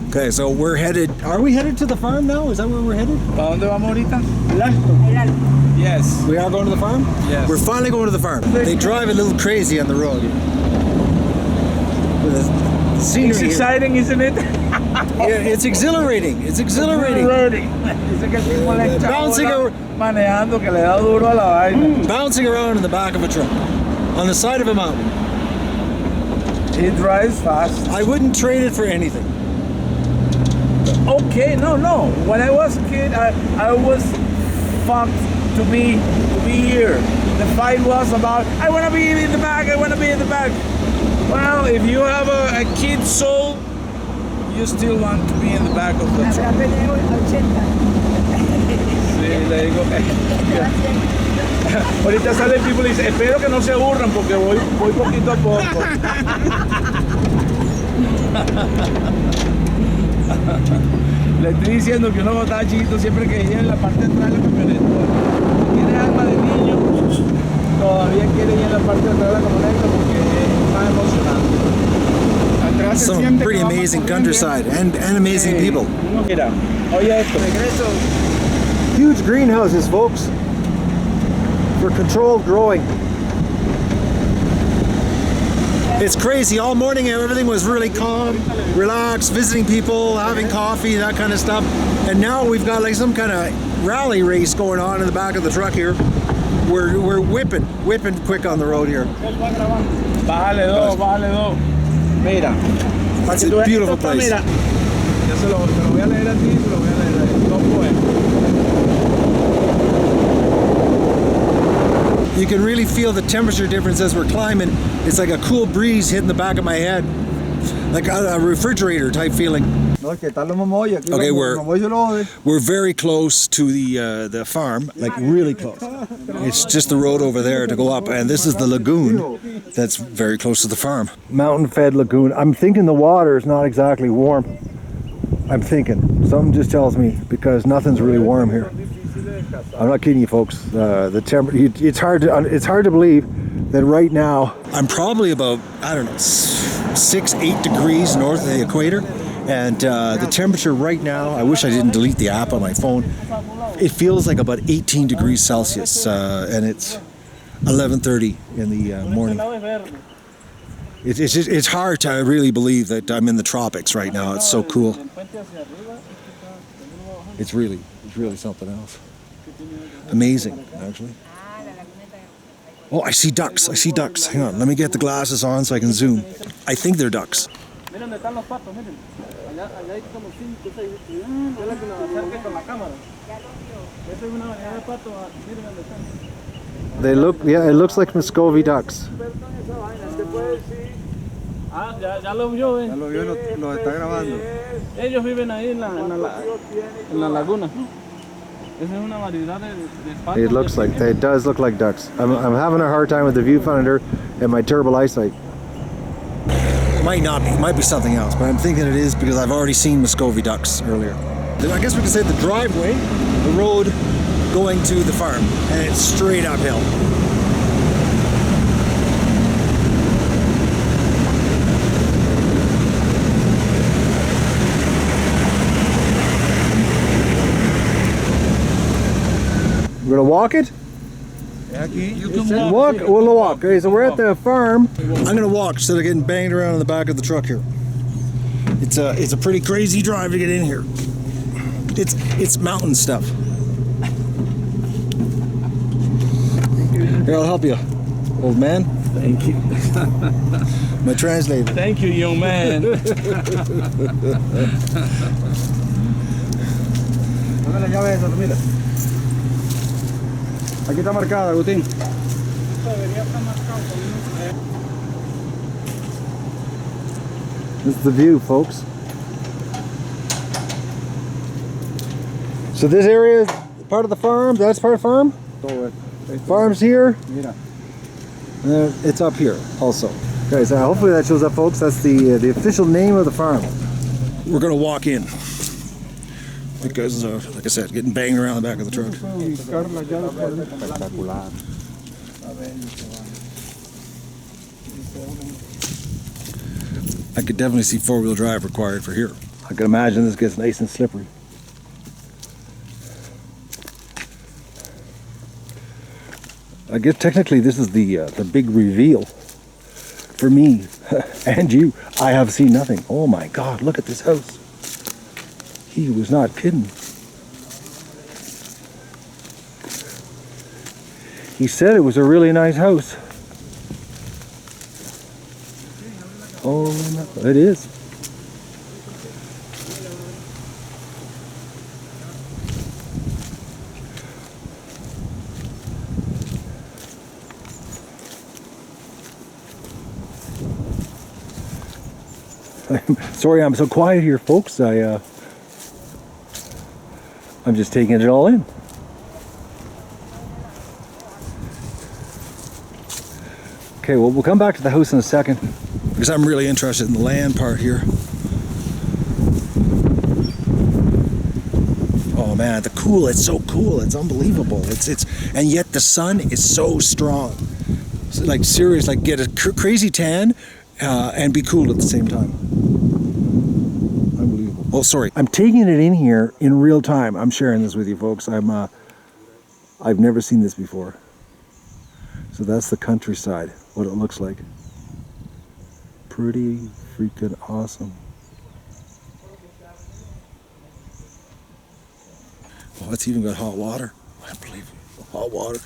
Okay, so we're headed. Are we headed to the farm now? Is that where we're headed? ¿Para dónde vamos ahorita? Yes. We are going to the farm? Yes. We're finally going to the farm. They drive a little crazy on the road. The scenery It's here. exciting, isn't it? Yeah, it's exhilarating. It's exhilarating. Dice que el tipo le echa Bouncing bola manejando que le da duro a la vaina. Bouncing around in the back of a truck on the side of a mountain. He drives fast. I wouldn't trade it for anything. Okay, no. When I was a kid, I was fucked to be here. The fight was about, I want to be in the back, Well, if you have a kid soul, you still want to be in the back of the truck. Sí, le digo. Ahorita sale el tipo y dice, espero que no se aburran porque voy poquito a poco. Le estoy diciendo que uno cuando estaba chiquito siempre que ir en la parte de atrás de la camioneta. Tiene alma de niño, todavía quiere ir en la parte de atrás de la camioneta porque es más emocionante. Atrás se Some siente pretty que va más amazing corriendo. countryside and amazing people. Mira, oye esto. Regreso. Huge greenhouses, folks, for controlled growing. It's crazy. All morning everything was really calm, relaxed, visiting people, having coffee, that kind of stuff. And now we've got like some kind of rally race going on in the back of the truck here. We're whipping quick on the road here. Bájale dos. Mira. That's a beautiful place. Mira. Yo se lo voy a leer a ti, se lo voy a leer a él. Dos poemas. You can really feel the temperature difference as we're climbing. It's like a cool breeze hitting the back of my head, like a refrigerator type feeling. Okay, we're very close to the farm, like really close. It's just the road over there to go up, and this is the lagoon that's very close to the farm. Mountain-fed lagoon. I'm thinking the water is not exactly warm. I'm thinking. Something just tells me because nothing's really warm here. I'm not kidding you, folks. The temperature. It's hard to believe that right now. I'm probably about, I don't know, 6-8 degrees north of the equator, and the temperature right now, I wish I didn't delete the app on my phone. It feels like about 18 degrees Celsius, and it's 11:30 in the morning. It's hard to really believe that I'm in the tropics right now. It's so cool. It's really something else. Amazing, actually. Oh, I see ducks. I see ducks. Hang on, let me get the glasses on so I can zoom. I think they're ducks. Miren dónde están los patos, miren. Allá hay como 5, 6. Es la que nos acerque con la cámara. Esa es una variedad de patos. Miren dónde están. They look, yeah, it looks like Muscovy ducks. Ah, ya lo vio, Ya lo vio, lo está grabando. Ellos viven ahí en la laguna. Esa es una variedad de patos. It looks like, it does look like ducks. I'm having a hard time with the viewfinder and my terrible eyesight. Might not be, it might be something else, but I'm thinking it is because I've already seen Muscovy ducks earlier. I guess we could say the driveway, the road going to the farm, and it's straight uphill. We're gonna walk it? You can Walk? We'll walk. Okay, so we're at the farm. I'm gonna walk instead of getting banged around in the back of the truck here. It's a pretty crazy drive to get in here. It's mountain stuff. Here, I'll help you, old man. Thank you. My translator. Thank you, young man. Dame la llave esa, mira. Aquí está marcada, Agustín. This is the view, folks. So this area is part of the farm. That's part of the farm. Todo esto. Farm's here. Mira. It's up here also. Okay, so hopefully that shows up, folks. That's the official name of the farm. We're gonna walk in because, like I said, getting banged around the back of the truck. I could definitely see four-wheel drive required for here. I can imagine this gets nice and slippery. I guess technically this is the big reveal for me and you. I have seen nothing. Oh my God! Look at this house. He was not kidding. He said it was a really nice house. Oh, no, it is. Sorry I'm so quiet here, folks. I'm just taking it all in. Okay, well, we'll come back to the house in a second because I'm really interested in the land part here. Oh man, the cool, it's so cool. It's unbelievable. And yet the sun is so strong. So, like serious, like get a crazy tan and be cool at the same time. Unbelievable. Oh, sorry. I'm taking it in here in real time. I'm sharing this with you folks. I've never seen this before. So that's the countryside, what it looks like. Pretty freaking awesome. Oh, it's even got hot water. I believe it. Hot water.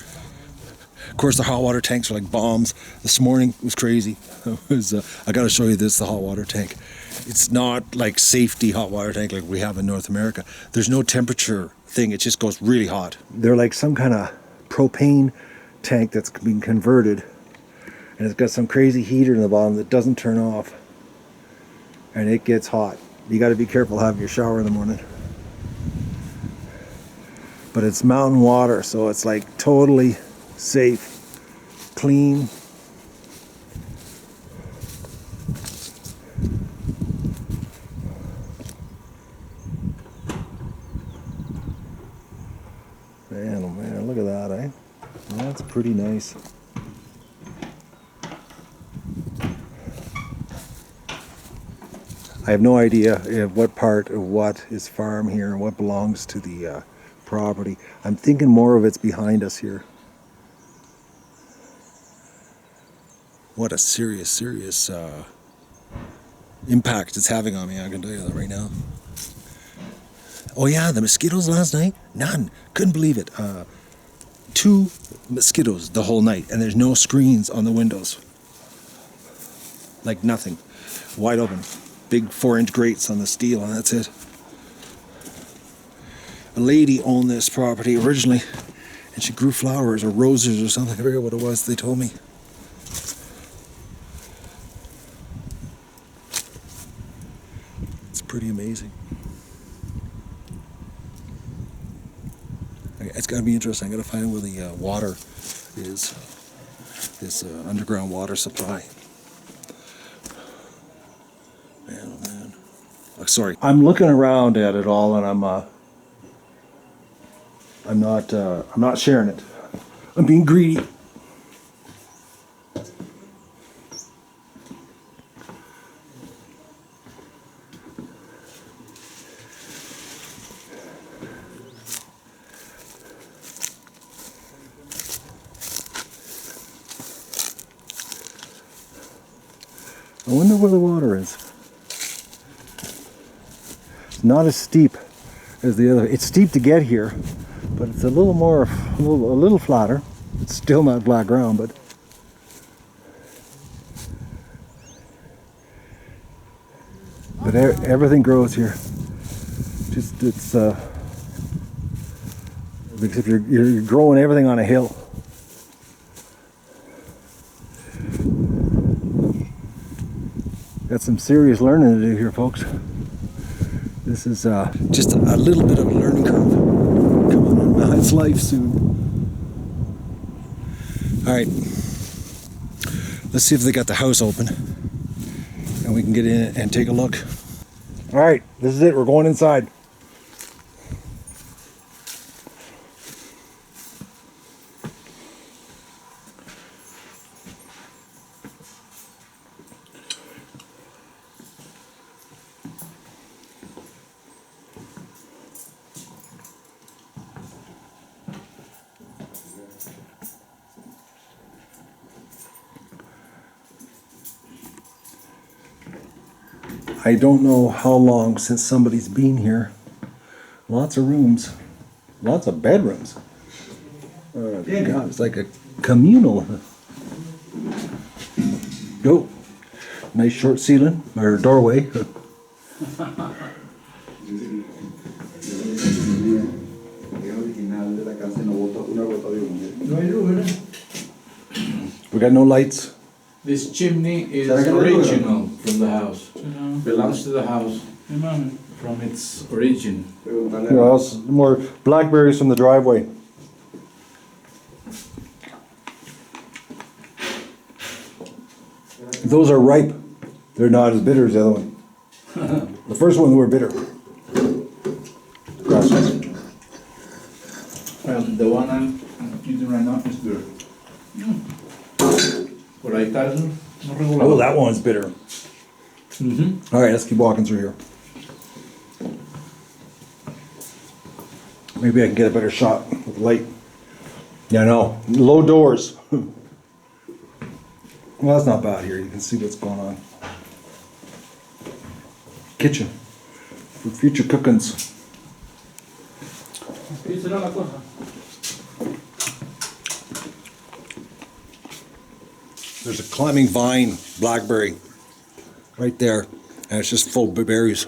Of course, the hot water tanks are like bombs. This morning was crazy. I got to show you this, the hot water tank. It's not like safety hot water tank like we have in North America. There's no temperature thing. It just goes really hot. They're like some kind of propane tank that's been converted, and it's got some crazy heater in the bottom that doesn't turn off, and it gets hot. You got to be careful having your shower in the morning. But it's mountain water, so it's like totally safe, clean. Man, oh man, look at that, eh? That's pretty nice. I have no idea what part of what is farm here and what belongs to the property. I'm thinking more of it's behind us here. What a serious impact it's having on me, I can tell you that right now. Oh yeah, the mosquitoes last night? None. Couldn't believe it. 2 mosquitoes the whole night, and there's no screens on the windows. Like nothing. Wide open. Big 4-inch grates on the steel, and that's it. A lady owned this property originally, and she grew flowers or roses or something. I forget what it was they told me. It's pretty amazing. It's got to be interesting. I got to find where the water is. This underground water supply. Man, oh man. Oh, sorry. I'm looking around at it all, and I'm not sharing it. I'm being greedy. I wonder where the water is. It's not as steep as the other. It's steep to get here, but it's a little flatter. It's still not flat ground, but everything grows here. Just it's except you're growing everything on a hill. Got some serious learning to do here, folks. This is just a little bit of a learning curve. Coming on now, it's life soon. All right, let's see if they got the house open, and we can get in and take a look. All right, this is it. We're going inside. I don't know how long since somebody's been here. Lots of rooms, lots of bedrooms. God, it's like a communal. Oh, nice short ceiling or doorway. We got no lights. This chimney is original from the house. Belongs to the house from its origin. More blackberries from the driveway. Those are ripe. They're not as bitter as the other one. The first one were bitter. The one I'm using right now is bitter. Por ahí está no regulado. Oh, that one's bitter. All right, let's keep walking through here. Maybe I can get a better shot with light. Yeah, no, low doors. Well, that's not bad here. You can see what's going on. Kitchen for future cookings. There's a climbing vine blackberry right there, and it's just full of berries.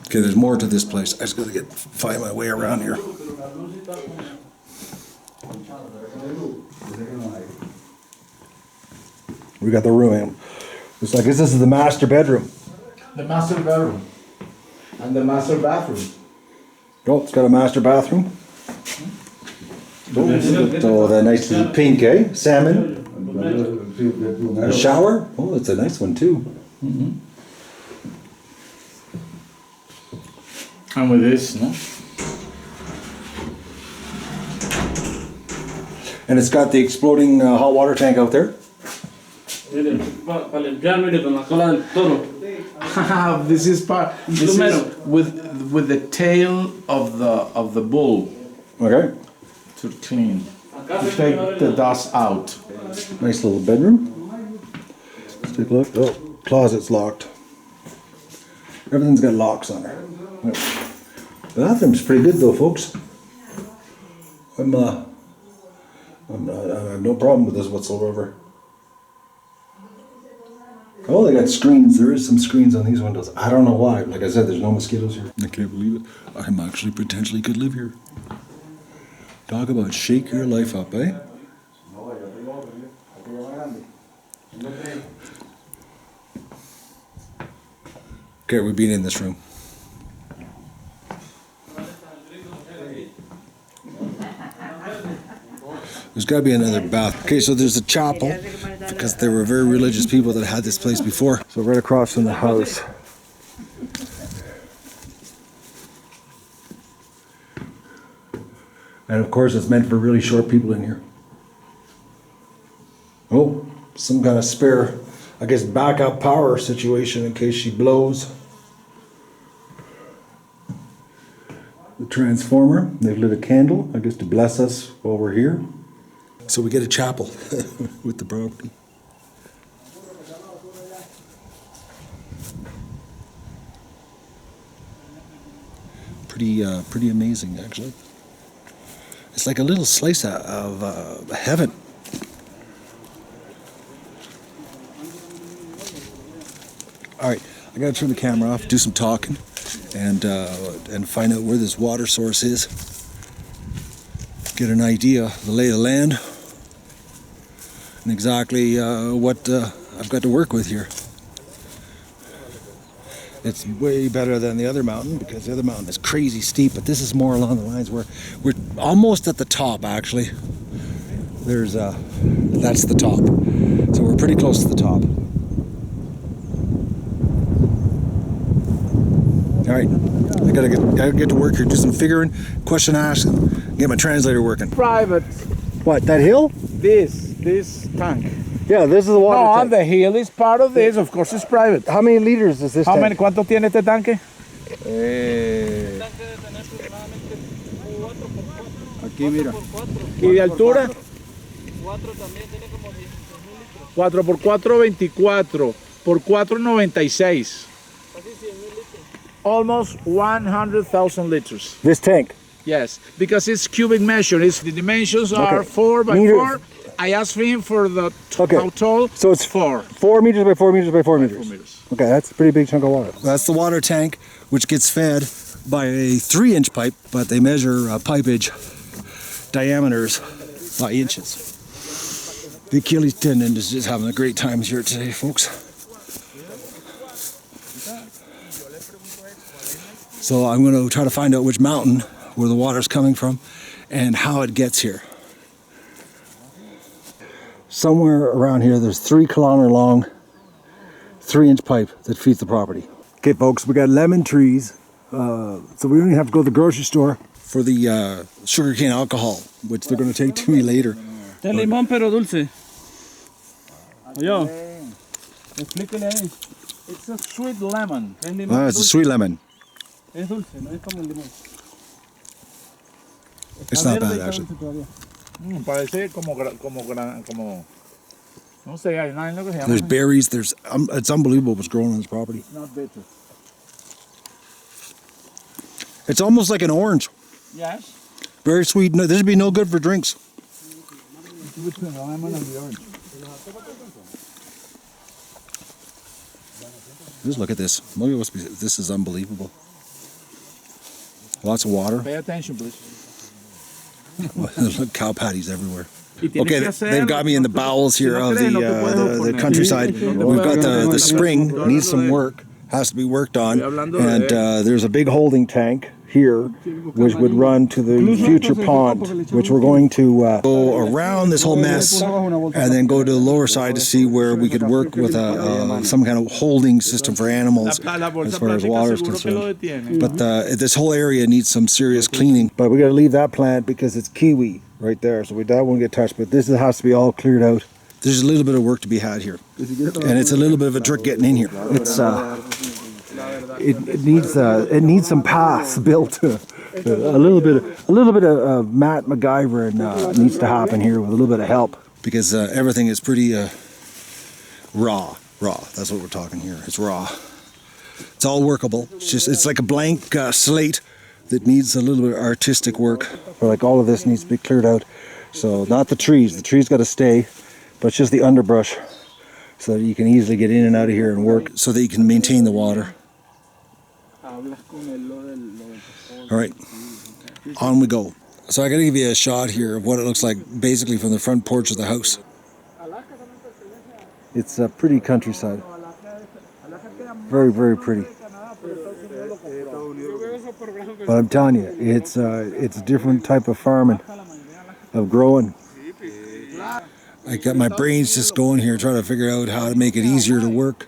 Okay, there's more to this place. I just gotta find my way around here. We got the room. It's like this is the master bedroom. The master bedroom and the master bathroom. Oh, it's got a master bathroom. Oh, that nice little pink, eh? Salmon. A shower. Oh, that's a nice one too. And with this, no? And it's got the exploding hot water tank out there. This is part. This is with the tail of the bull Okay. to clean, to take the dust out. Nice little bedroom. Let's take a look. Oh, Closet's locked. Everything's got locks on her. The bathroom's pretty good though, folks. I have no problem with this whatsoever. Oh, they got screens. There is some screens on these windows. I don't know why. Like I said, there's no mosquitoes here. I can't believe it. I'm actually potentially could live here. Talk about shake your life up, eh? Okay, we've been in this room. There's got to be another bath. Okay, so there's a chapel because there were very religious people that had this place before. So right across from the house. And of course it's meant for really short people in here. Oh, some kind of spare, I guess, backup power situation in case she blows. The transformer, they've lit a candle, I guess, to bless us while we're here. So we get a chapel with the property. Pretty amazing, actually. It's like a little slice of heaven. All right, I gotta turn the camera off, do some talking, and find out where this water source is. Get an idea of the lay of the land and exactly what I've got to work with here. It's way better than the other mountain because the other mountain is crazy steep, but this is more along the lines where we're almost at the top, actually. There's that's the top. So we're pretty close to the top. All right, I gotta get to work here, do some figuring, question asking, get my translator working. Private. What, that hill? This tank. Yeah, this is the water No, tank. the hill is part of this. Of course, it's private. How many liters is this How tank? many? ¿Cuánto tiene este tanque? Aquí mira. ¿Y de altura? 4 por 4, 24. Por 4, 96. Almost 100,000 liters. This tank? Yes, because it's cubic measure. The dimensions are 4 by Meters. 4. I asked him for the Okay. how tall. So it's 4. 4 meters by 4 meters by 4 meters. 4 meters. Okay, that's a pretty big chunk of water. That's the water tank, which gets fed by a 3-inch pipe, but they measure pipeage diameters by inches. The Achilles tendon is just having a great time here today, folks. So I'm going to try to find out which mountain where the water's coming from and how it gets here. Somewhere around here, there's 3-kilometer long, 3-inch pipe that feeds the property. Okay, folks, we got lemon trees, so we don't even have to go to the grocery store for the sugarcane alcohol, which they're going to take to me later. Es limón pero dulce. Oye, explíquele ahí. It's a sweet lemon. Es limón It's a sweet lemon. Es dulce, no es como el limón. It's not bad, actually. Parece como no sé, hay nada lo que se llama. There's berries. There's it's unbelievable what's growing on this property. Not bitter. It's almost like an orange. Yes. Very sweet. No, this would be no good for drinks. Between the lemon and the orange. Just look at this. Look at what's this is unbelievable. Lots of water. Pay attention, please. Look, cow patties everywhere. Okay, they've got me in the bowels here of the countryside. We've got the spring, needs some work, has to be worked on, and there's a big holding tank here, which would run to the future pond, which we're going to go around this whole mess and then go to the lower side to see where we could work with some kind of holding system for animals as far as water is concerned. But this whole area needs some serious cleaning. But we got to leave that plant because it's kiwi right there, so that won't get touched. But this has to be all cleared out. There's a little bit of work to be had here, and it's a little bit of a trick getting in here. It's it needs some paths built. A little bit of Matt MacGyver needs to happen here with a little bit of help because everything is pretty raw Raw. That's what we're talking here. It's raw. It's all workable. It's like a blank slate that needs a little bit of artistic work. Like all of this needs to be cleared out. So not the trees. The trees got to stay, but it's just the underbrush, so that you can easily get in and out of here and work, so that you can maintain the water. All right, on we go. So I got to give you a shot here of what it looks like, basically from the front porch of the house. It's a pretty countryside. Very, very pretty. But I'm telling you, it's a different type of farming, of growing. I got my brains just going here, trying to figure out how to make it easier to work.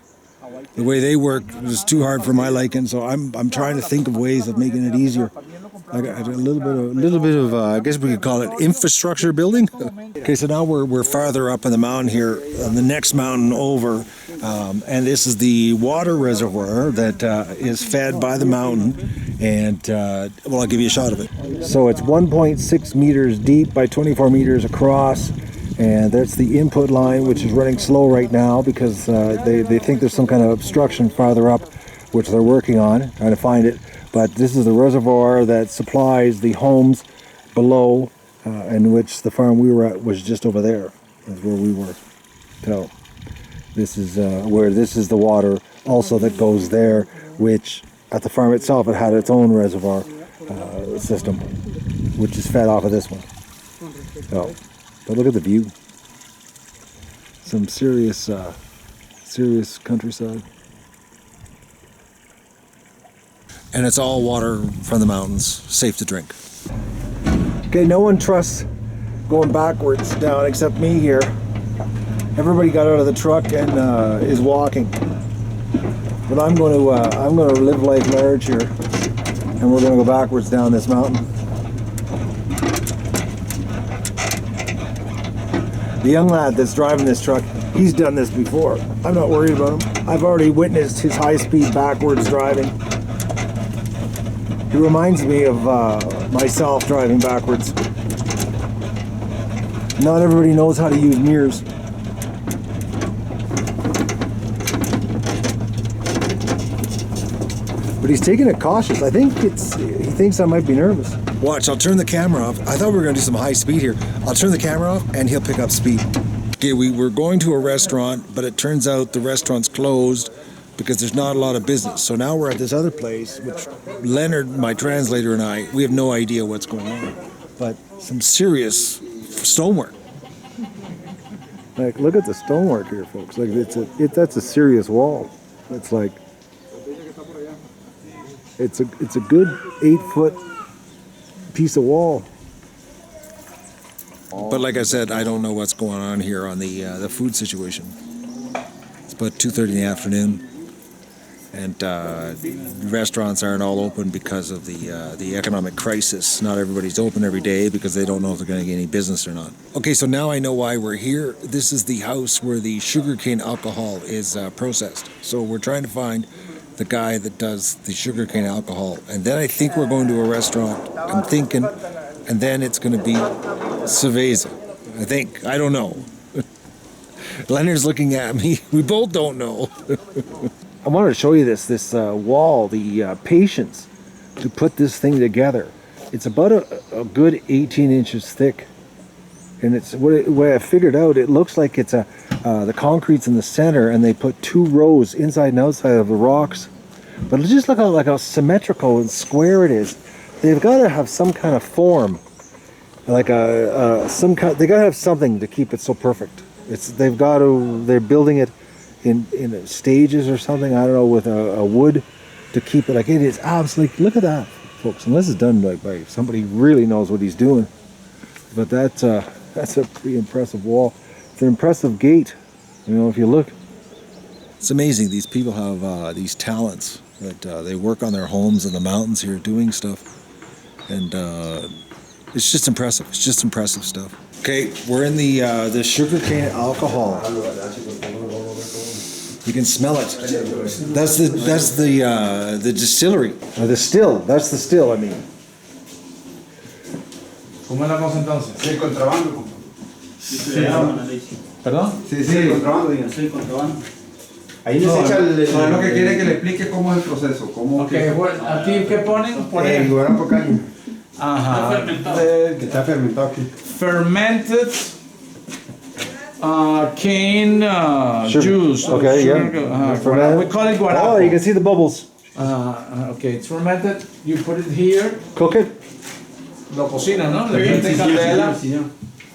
The way they work was too hard for my liking, so I'm trying to think of ways of making it easier. I got a little bit of I guess we could call it infrastructure building. Okay, so now we're farther up in the mountain here, on the next mountain over, and this is the water reservoir that is fed by the mountain, and well, I'll give you a shot of it. So it's 1.6 meters deep by 24 meters across, and that's the input line, which is running slow right now because they think there's some kind of obstruction farther up, which they're working on, trying to find it. But this is the reservoir that supplies the homes below, in which the farm we were at was just over there. That's where we were. So this is where this is the water also that goes there, which at the farm itself it had its own reservoir system, which is fed off of this one. So, but look at the view. Some serious countryside. And it's all water from the mountains, safe to drink. Okay, no one trusts going backwards down except me here. Everybody got out of the truck and is walking. But I'm going to live life large here, and we're going to go backwards down this mountain. The young lad that's driving this truck, he's done this before. I'm not worried about him. I've already witnessed his high-speed backwards driving. He reminds me of myself driving backwards. Not everybody knows how to use mirrors. But he's taking it cautious. I think he thinks I might be nervous. Watch, I'll turn the camera off. I thought we were going to do some high speed here. I'll turn the camera off and he'll pick up speed. Okay, we were going to a restaurant, but it turns out the restaurant's closed because there's not a lot of business. So now we're at this other place, which Leonard, my translator, and I, we have no idea what's going on. But some serious stonework. Like, look at the stonework here, folks. Like, that's a serious wall. It's like, it's a good 8-foot piece of wall. But like I said, I don't know what's going on here on the food situation. It's about 2:30 in the afternoon. And restaurants aren't all open because of the economic crisis. Not everybody's open every day because they don't know if they're going to get any business or not. Okay, so now I know why we're here. This is the house where the sugarcane alcohol is processed. So we're trying to find the guy that does the sugarcane alcohol. And then I think we're going to a restaurant. I'm thinking, and then it's going to be cerveza. I think. I don't know. Leonard's looking at me. We both don't know. I wanted to show you this wall, the patience to put this thing together. It's about a good 18 inches thick, and it's what I figured out. It looks like it's the concrete's in the center, and they put 2 rows inside and outside of the rocks. But just look like how symmetrical and square it is. They've got to have some kind of form, like they got to have something to keep it so perfect. They're building it in stages or something, I don't know, with a wood to keep it. Like, it is absolutely, look at that, folks. And this is done by somebody who really knows what he's doing. But that's a pretty impressive wall. It's an impressive gate, you know, if you look. It's amazing. These people have these talents that they work on their homes in the mountains here doing stuff. And it's just impressive. It's just impressive stuff. Okay, we're in the sugarcane alcohol. You can smell it. That's the distillery. Or the still. That's the still, I mean. ¿Cómo es la cosa entonces? Sí, contrabando. ¿Perdón? Sí, contrabando. Sí, contrabando. Ahí No, les echa el... no, es lo que quiere que le explique cómo es el proceso. Cómo Okay, bueno, aquí qué ponen? El Ponen. guarapo caña, Ajá. que está fermentado aquí. Fermented cane juice. Okay, Sugar, yeah. guarapo. We call it guarapo. Oh, you can see the bubbles. Okay, it's fermented. You put it here. Cook it. Lo cocinan, ¿no? Le meten candela.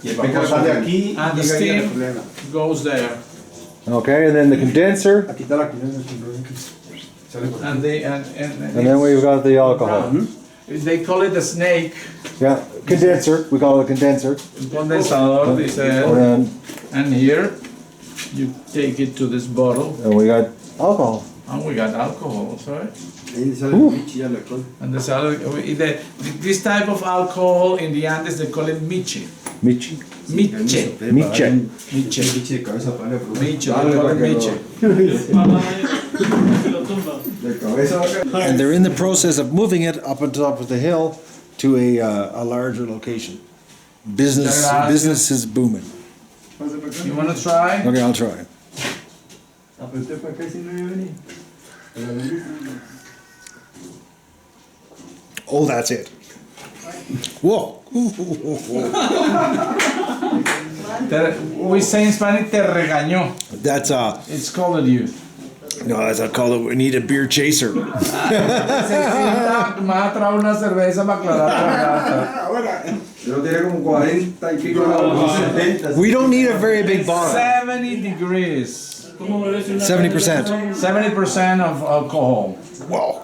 Y el vapor sale aquí And the y llega ahí a la steam culebra. goes there. Okay, and then the condenser, Aquí está la culebra. Sale por And they and then we've got the alcohol. they call it a snake. Yeah, condenser. We call it a condenser. Un condensador, dice él. And And here you take it to this bottle, then we got alcohol. and we got alcohol. Sorry. ahí sale el pichi y el alcohol. And this type of alcohol in the Andes they call it miche. Michi. Miche. Miche. Miche. Pichi de cabeza para Miche. They call it miche. de cabeza. And they're in the process of moving it up on top of the hill to a larger location. Business is booming. You want to try? Okay, I'll try. Apreté para acá si no iba a venir. Oh, that's it. Whoa. We say in Spanish, te regañó. That's It's called you. no, as I call it, we need a beer chaser. Me va a traer una cerveza para aclarar tu garganta. Yo tiene como 40 y pico grados, 70. We don't need a very big bottle. 70 degrees. 70%. 70% of alcohol. Wow.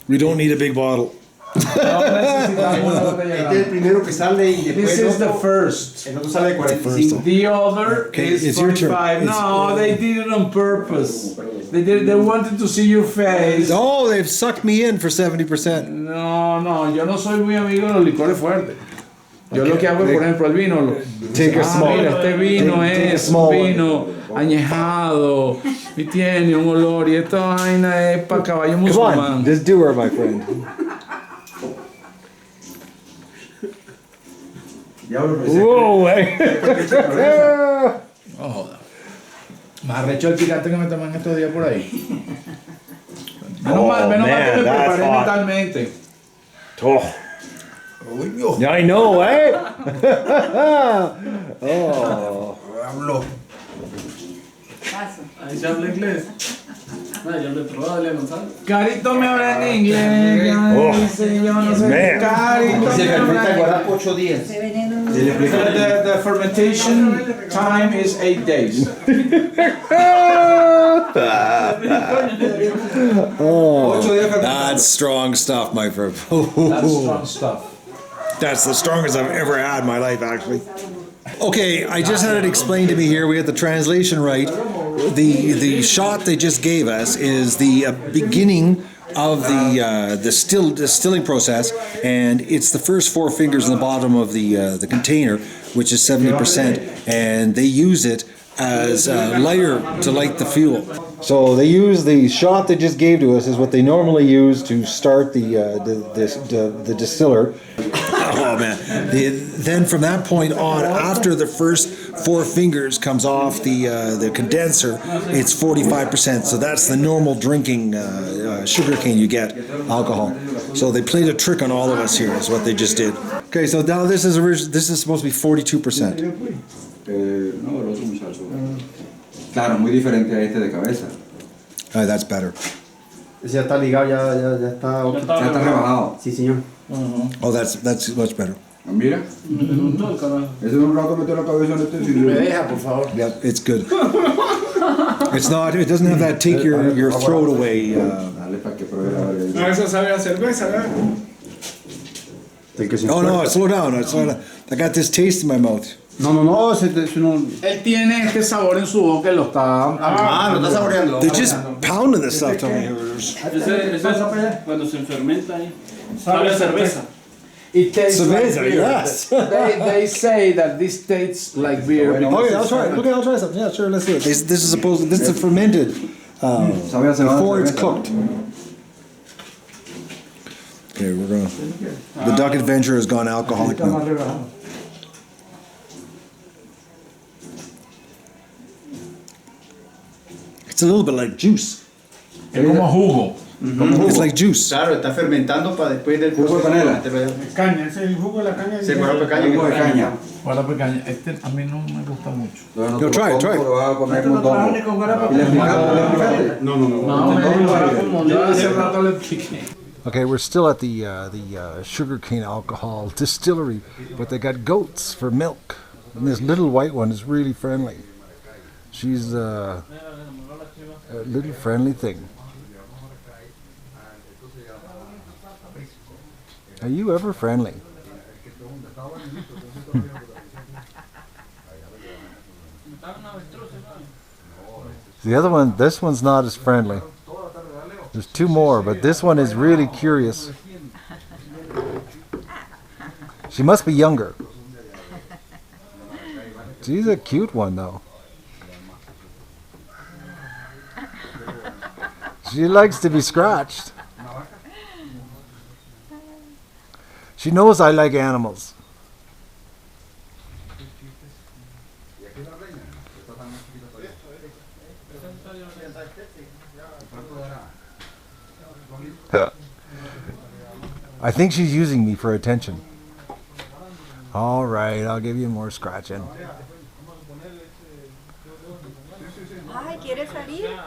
We don't need a big bottle. No necesitamos una botella Este es el grande. primero que sale y después This el is the otro, first. el otro sale de 45. The other Okay, is it's your turn. 45. No, they did it on purpose. They wanted to see your face. Oh, they've sucked me in for 70%. No, yo no soy muy amigo de los licores fuertes. Yo lo que hago es, por ejemplo, el vino. Take a small. Mira, este vino Take a es small un one. vino añejado y tiene un olor y esta vaina es para caballo Come musulmán. on, just do her, my friend. Diablo, Whoa, eh. No joda. Más arrecho el picante que me toman estos días por ahí. Menos mal que man, me that's preparé hot. mentalmente. Oh. Yeah, I know, eh? Oh. hablo. Ahí se habla inglés. No, yo le probaba de Gonzalo. Carito me habla en inglés. Oh, Dice, yo no sé. man. Carito Se me habla fermenta en el inglés. guarapo 8 días. Se le explica. The fermentation time is 8 days. Oh. 8 días fermentado. That's strong stuff, my friend. That's strong stuff. That's the strongest I've ever had in my life, actually. Okay, I just had it explained to me here. We got the translation right. The shot they just gave us is the beginning of the distilling process, and it's the first 4 fingers in the bottom of the container, which is 70%, and they use it as a lighter to light the fuel. So they use the shot they just gave to us is what they normally use to start the distiller. Oh man! Then from that point on, after the first 4 fingers comes off the condenser, it's 45%. So that's the normal drinking sugarcane you get, alcohol. So they played a trick on all of us here. Is what they just did. Okay, so now this is supposed to be 42%. No, el otro muchacho. Claro, muy diferente a este de cabeza. That's better. Ese ya está ligado, ya está. Ya está rebajado. Sí, señor. Oh, that's much better. Ah, mira, No, carajo. ese de un rato metió la cabeza en este Me cilindro. deja, por favor. Yeah, it's good. It's not. It doesn't have that take your throat away. Dale para que pruebe la verga. No, eso sabe a cerveza, ¿verdad? Oh no! Slow down! I got this taste in my mouth. No, es uno. Él tiene este sabor en su boca y lo está. Ah, lo está saboreando. They're just pounding this stuff. Tell me. Ese es cuando se fermenta ahí. Sabe a cerveza. It tastes Cerveza, like beer. yes. They say that this tastes like beer. because Okay, I'll it's try it. Okay, I'll try something. Yeah, sure. Let's do it. This is supposed. This is fermented Sabe a cebada, before it's cerveza. cooked. Okay, we're going. The Duck Adventure has gone alcoholic Está más now. rebajado. It's a little bit like juice. Es como jugo. It's like juice. Claro, está fermentando para después del Jugo de panela. Caña, ese es el jugo de la caña. Se guarda caña. Jugo de caña. Guarda pequeña. Este a mí no me gusta mucho. No, try it, try it. Lo vas a comer un montón. ¿Y le explicaste? No. Yo hace rato le expliqué. Okay, we're still at the sugarcane alcohol distillery, but they got goats for milk, and this little white one is really friendly. She's a little friendly thing. Are you ever friendly? The other one, this one's not as friendly. There's two more, but this one is really curious. She must be younger. She's a cute one, though. She likes to be scratched. She knows I like animals. I think she's using me for attention. All right, I'll give you more scratching. Ay, ¿quiere salir?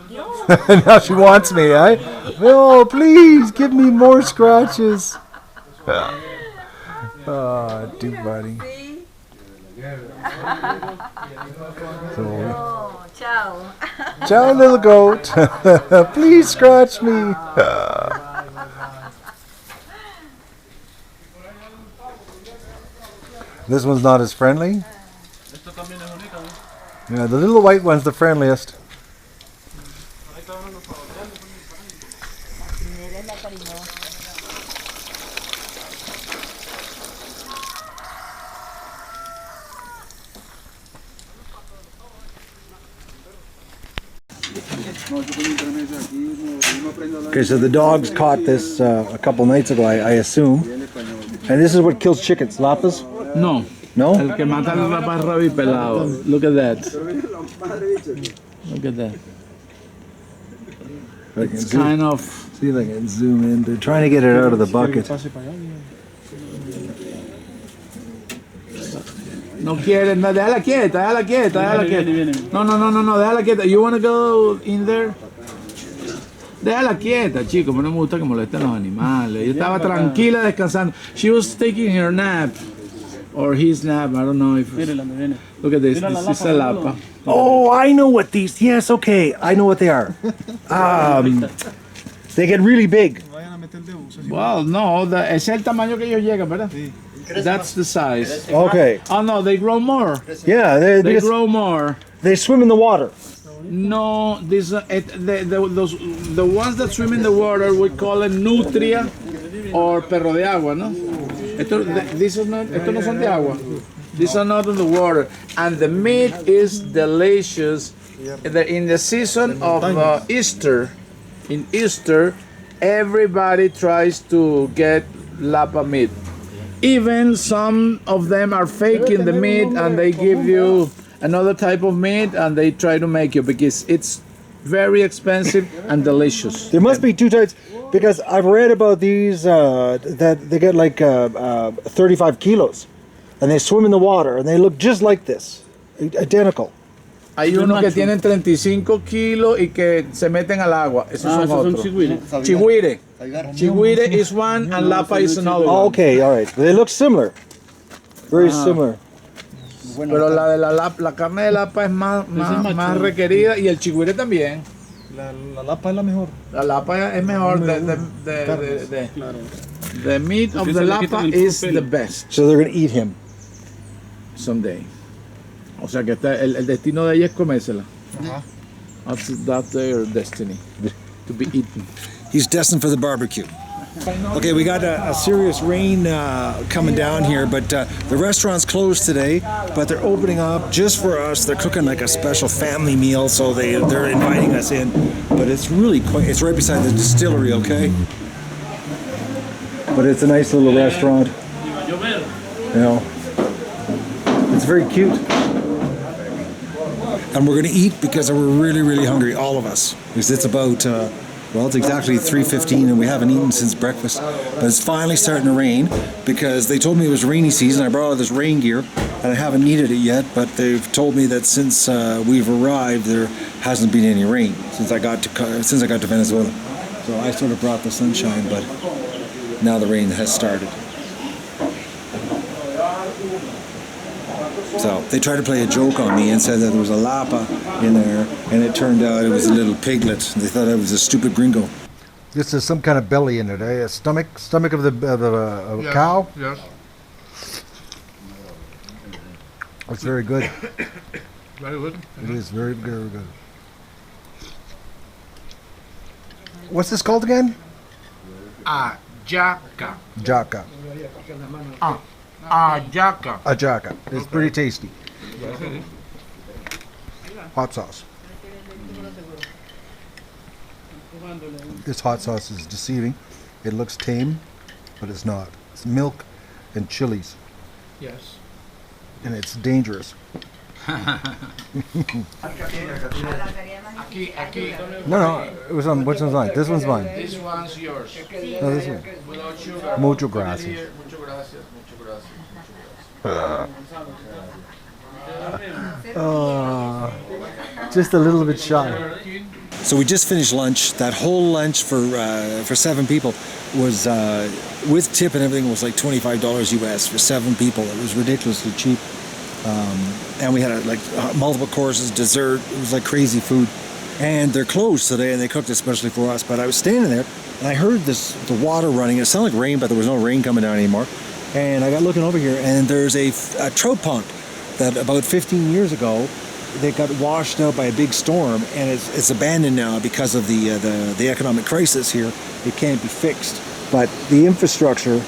Dios. Now she wants me, eh? Oh, please give me more scratches. Oh, too funny. Sí. So, Oh, chao. ciao, little goat. Please scratch me. This one's not as friendly. Yeah, the little white one's the friendliest. Okay, so the dogs caught this a couple nights ago, I assume. And this is what kills chickens, lapas? No. No? El que mata la lapa es rabi pelado. Look at that. Look at that. It's kind of... See if I can zoom in. They're trying to get it out of the bucket. No quiere, no, déjala quieta, déjala quieta, déjala quieta. No, déjala quieta. You want to go in there? Déjala quieta, chico, pero no me gusta que molesten los animales. Yo estaba tranquila descansando. She was taking her nap. Or his nap, I don't know if... Look at this, this is a lapa. Oh, I know what these... Yes, okay, I know what they are. They get really big. Well, no, es el tamaño que ellos llegan, ¿verdad? That's the size. Okay. Oh, no, they grow more. Yeah, They grow more. They swim in the water. No, this, the ones that swim in the water, we call them nutria or perro de agua, ¿no? Estos no son de agua. These are not in the water. And the meat is delicious. In the season of Easter, in Easter, everybody tries to get lapa meat. Even some of them are faking the meat and they give you another type of meat and they try to make you because it's very expensive and delicious. There must be two types because I've read about these that they get like 35 kilos and they swim in the water and they look just like this, identical. Hay unos que tienen 35 kilos y que se meten al agua. Esos son otros. Chigüire. Chigüire is one and lapa is another one. Okay, all right. They look similar. Very similar. Pero la de la carne de lapa es más requerida y el chigüire también. La lapa es la mejor. La lapa es mejor. The meat of the lapa is the best. So they're going to eat him. Someday. O sea que el destino de ella es comérsela. That's their destiny. To be eaten. He's destined for the barbecue. Okay, we got a serious rain coming down here, but the restaurant's closed today, but they're opening up just for us. They're cooking like a special family meal, so they're inviting us in. But it's really quite, it's right beside the distillery, okay? But it's a nice little restaurant. You know, it's very cute. and we're going to eat because we're really, really hungry, all of us. Because it's about, well, it's exactly 3:15 and we haven't eaten since breakfast. But it's finally starting to rain because they told me it was rainy season. I brought all this rain gear and I haven't needed it yet, but they've told me that since we've arrived, there hasn't been any rain since I got to Venezuela. So I sort of brought the sunshine, but now the rain has started. So they tried to play a joke on me and said that there was a lapa in there, and it turned out it was a little piglet. They thought I was a stupid gringo. This is some kind of belly in it, eh? A stomach of the cow. Yes. It's very good. Very good. It is very, very good. What's this called again? Ajaca. Jaca. Ajaca. Ajaca. It's pretty tasty. Hot sauce. This hot sauce is deceiving. It looks tame, but it's not. It's milk and chilies. Yes. And it's dangerous. No, it was on. Which one's mine? This one's mine. This one's yours. No, this one. Without sugar. Mucho gracias. Mucho gracias. Mucho gracias. Just a little bit shy. So we just finished lunch. That whole lunch for 7 people was with tip and everything was like $25 US for 7 people. It was ridiculously cheap. And we had multiple courses, dessert. It was like crazy food. And they're closed today, and they cooked especially for us. But I was standing there, and I heard the water running. It sounded like rain, but there was no rain coming down anymore. And I got looking over here, and there's a trout pond that about 15 years ago they got washed out by a big storm, and it's abandoned now because of the economic crisis here. It can't be fixed. But the infrastructure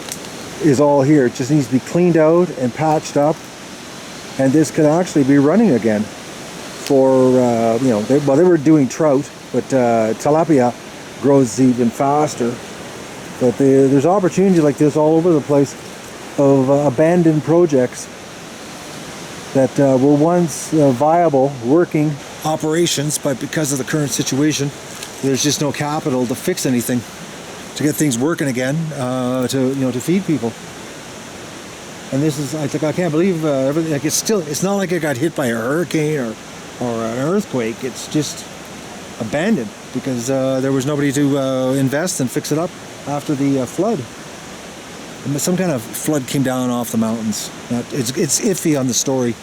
is all here. It just needs to be cleaned out and patched up. And this could actually be running again for, they were doing trout, but tilapia grows even faster. But there's opportunity like this all over the place of abandoned projects that were once viable, working operations, but because of the current situation, there's just no capital to fix anything, to get things working again, to feed people. And this is, I can't believe everything. Like it's not like it got hit by a hurricane or an earthquake. It's just abandoned because there was nobody to invest and fix it up after the flood. And some kind of flood came down off the mountains. It's iffy on the story,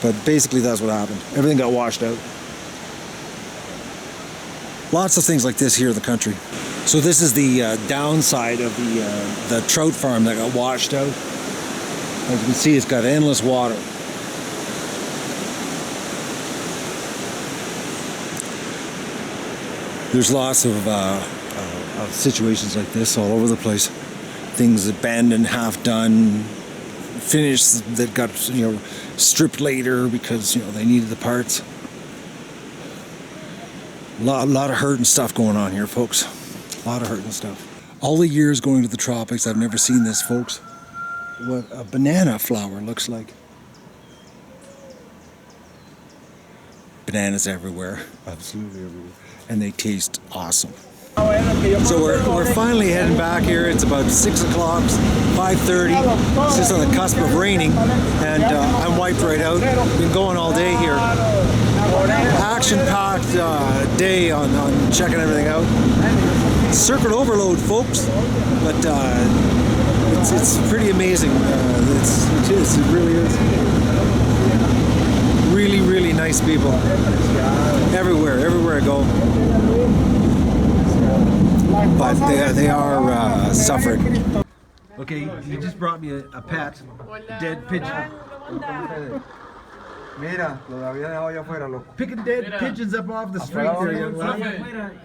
but basically that's what happened. Everything got washed out. Lots of things like this here in the country. So this is the downside of the trout farm that got washed out. As you can see, it's got endless water. There's lots of situations like this all over the place. Things abandoned, half done, finished that got stripped later because they needed the parts. A lot of hurt and stuff going on here, folks. A lot of hurt and stuff. All the years going to the tropics, I've never seen this, folks. What a banana flower looks like. Bananas everywhere, absolutely everywhere, and they taste awesome. So we're finally heading back here. It's about 6 o'clock, 5:30. It's just on the cusp of raining, and I'm wiped right out. Been going all day here. Action-packed day on checking everything out. Circuit overload, folks, but it's pretty amazing. It really is. Really, really nice people. Everywhere I go. But they are suffering. Okay, you just brought me a pet, dead pigeon. Mira, lo había dejado allá afuera, loco. Picking dead pigeons up off the street there, young man.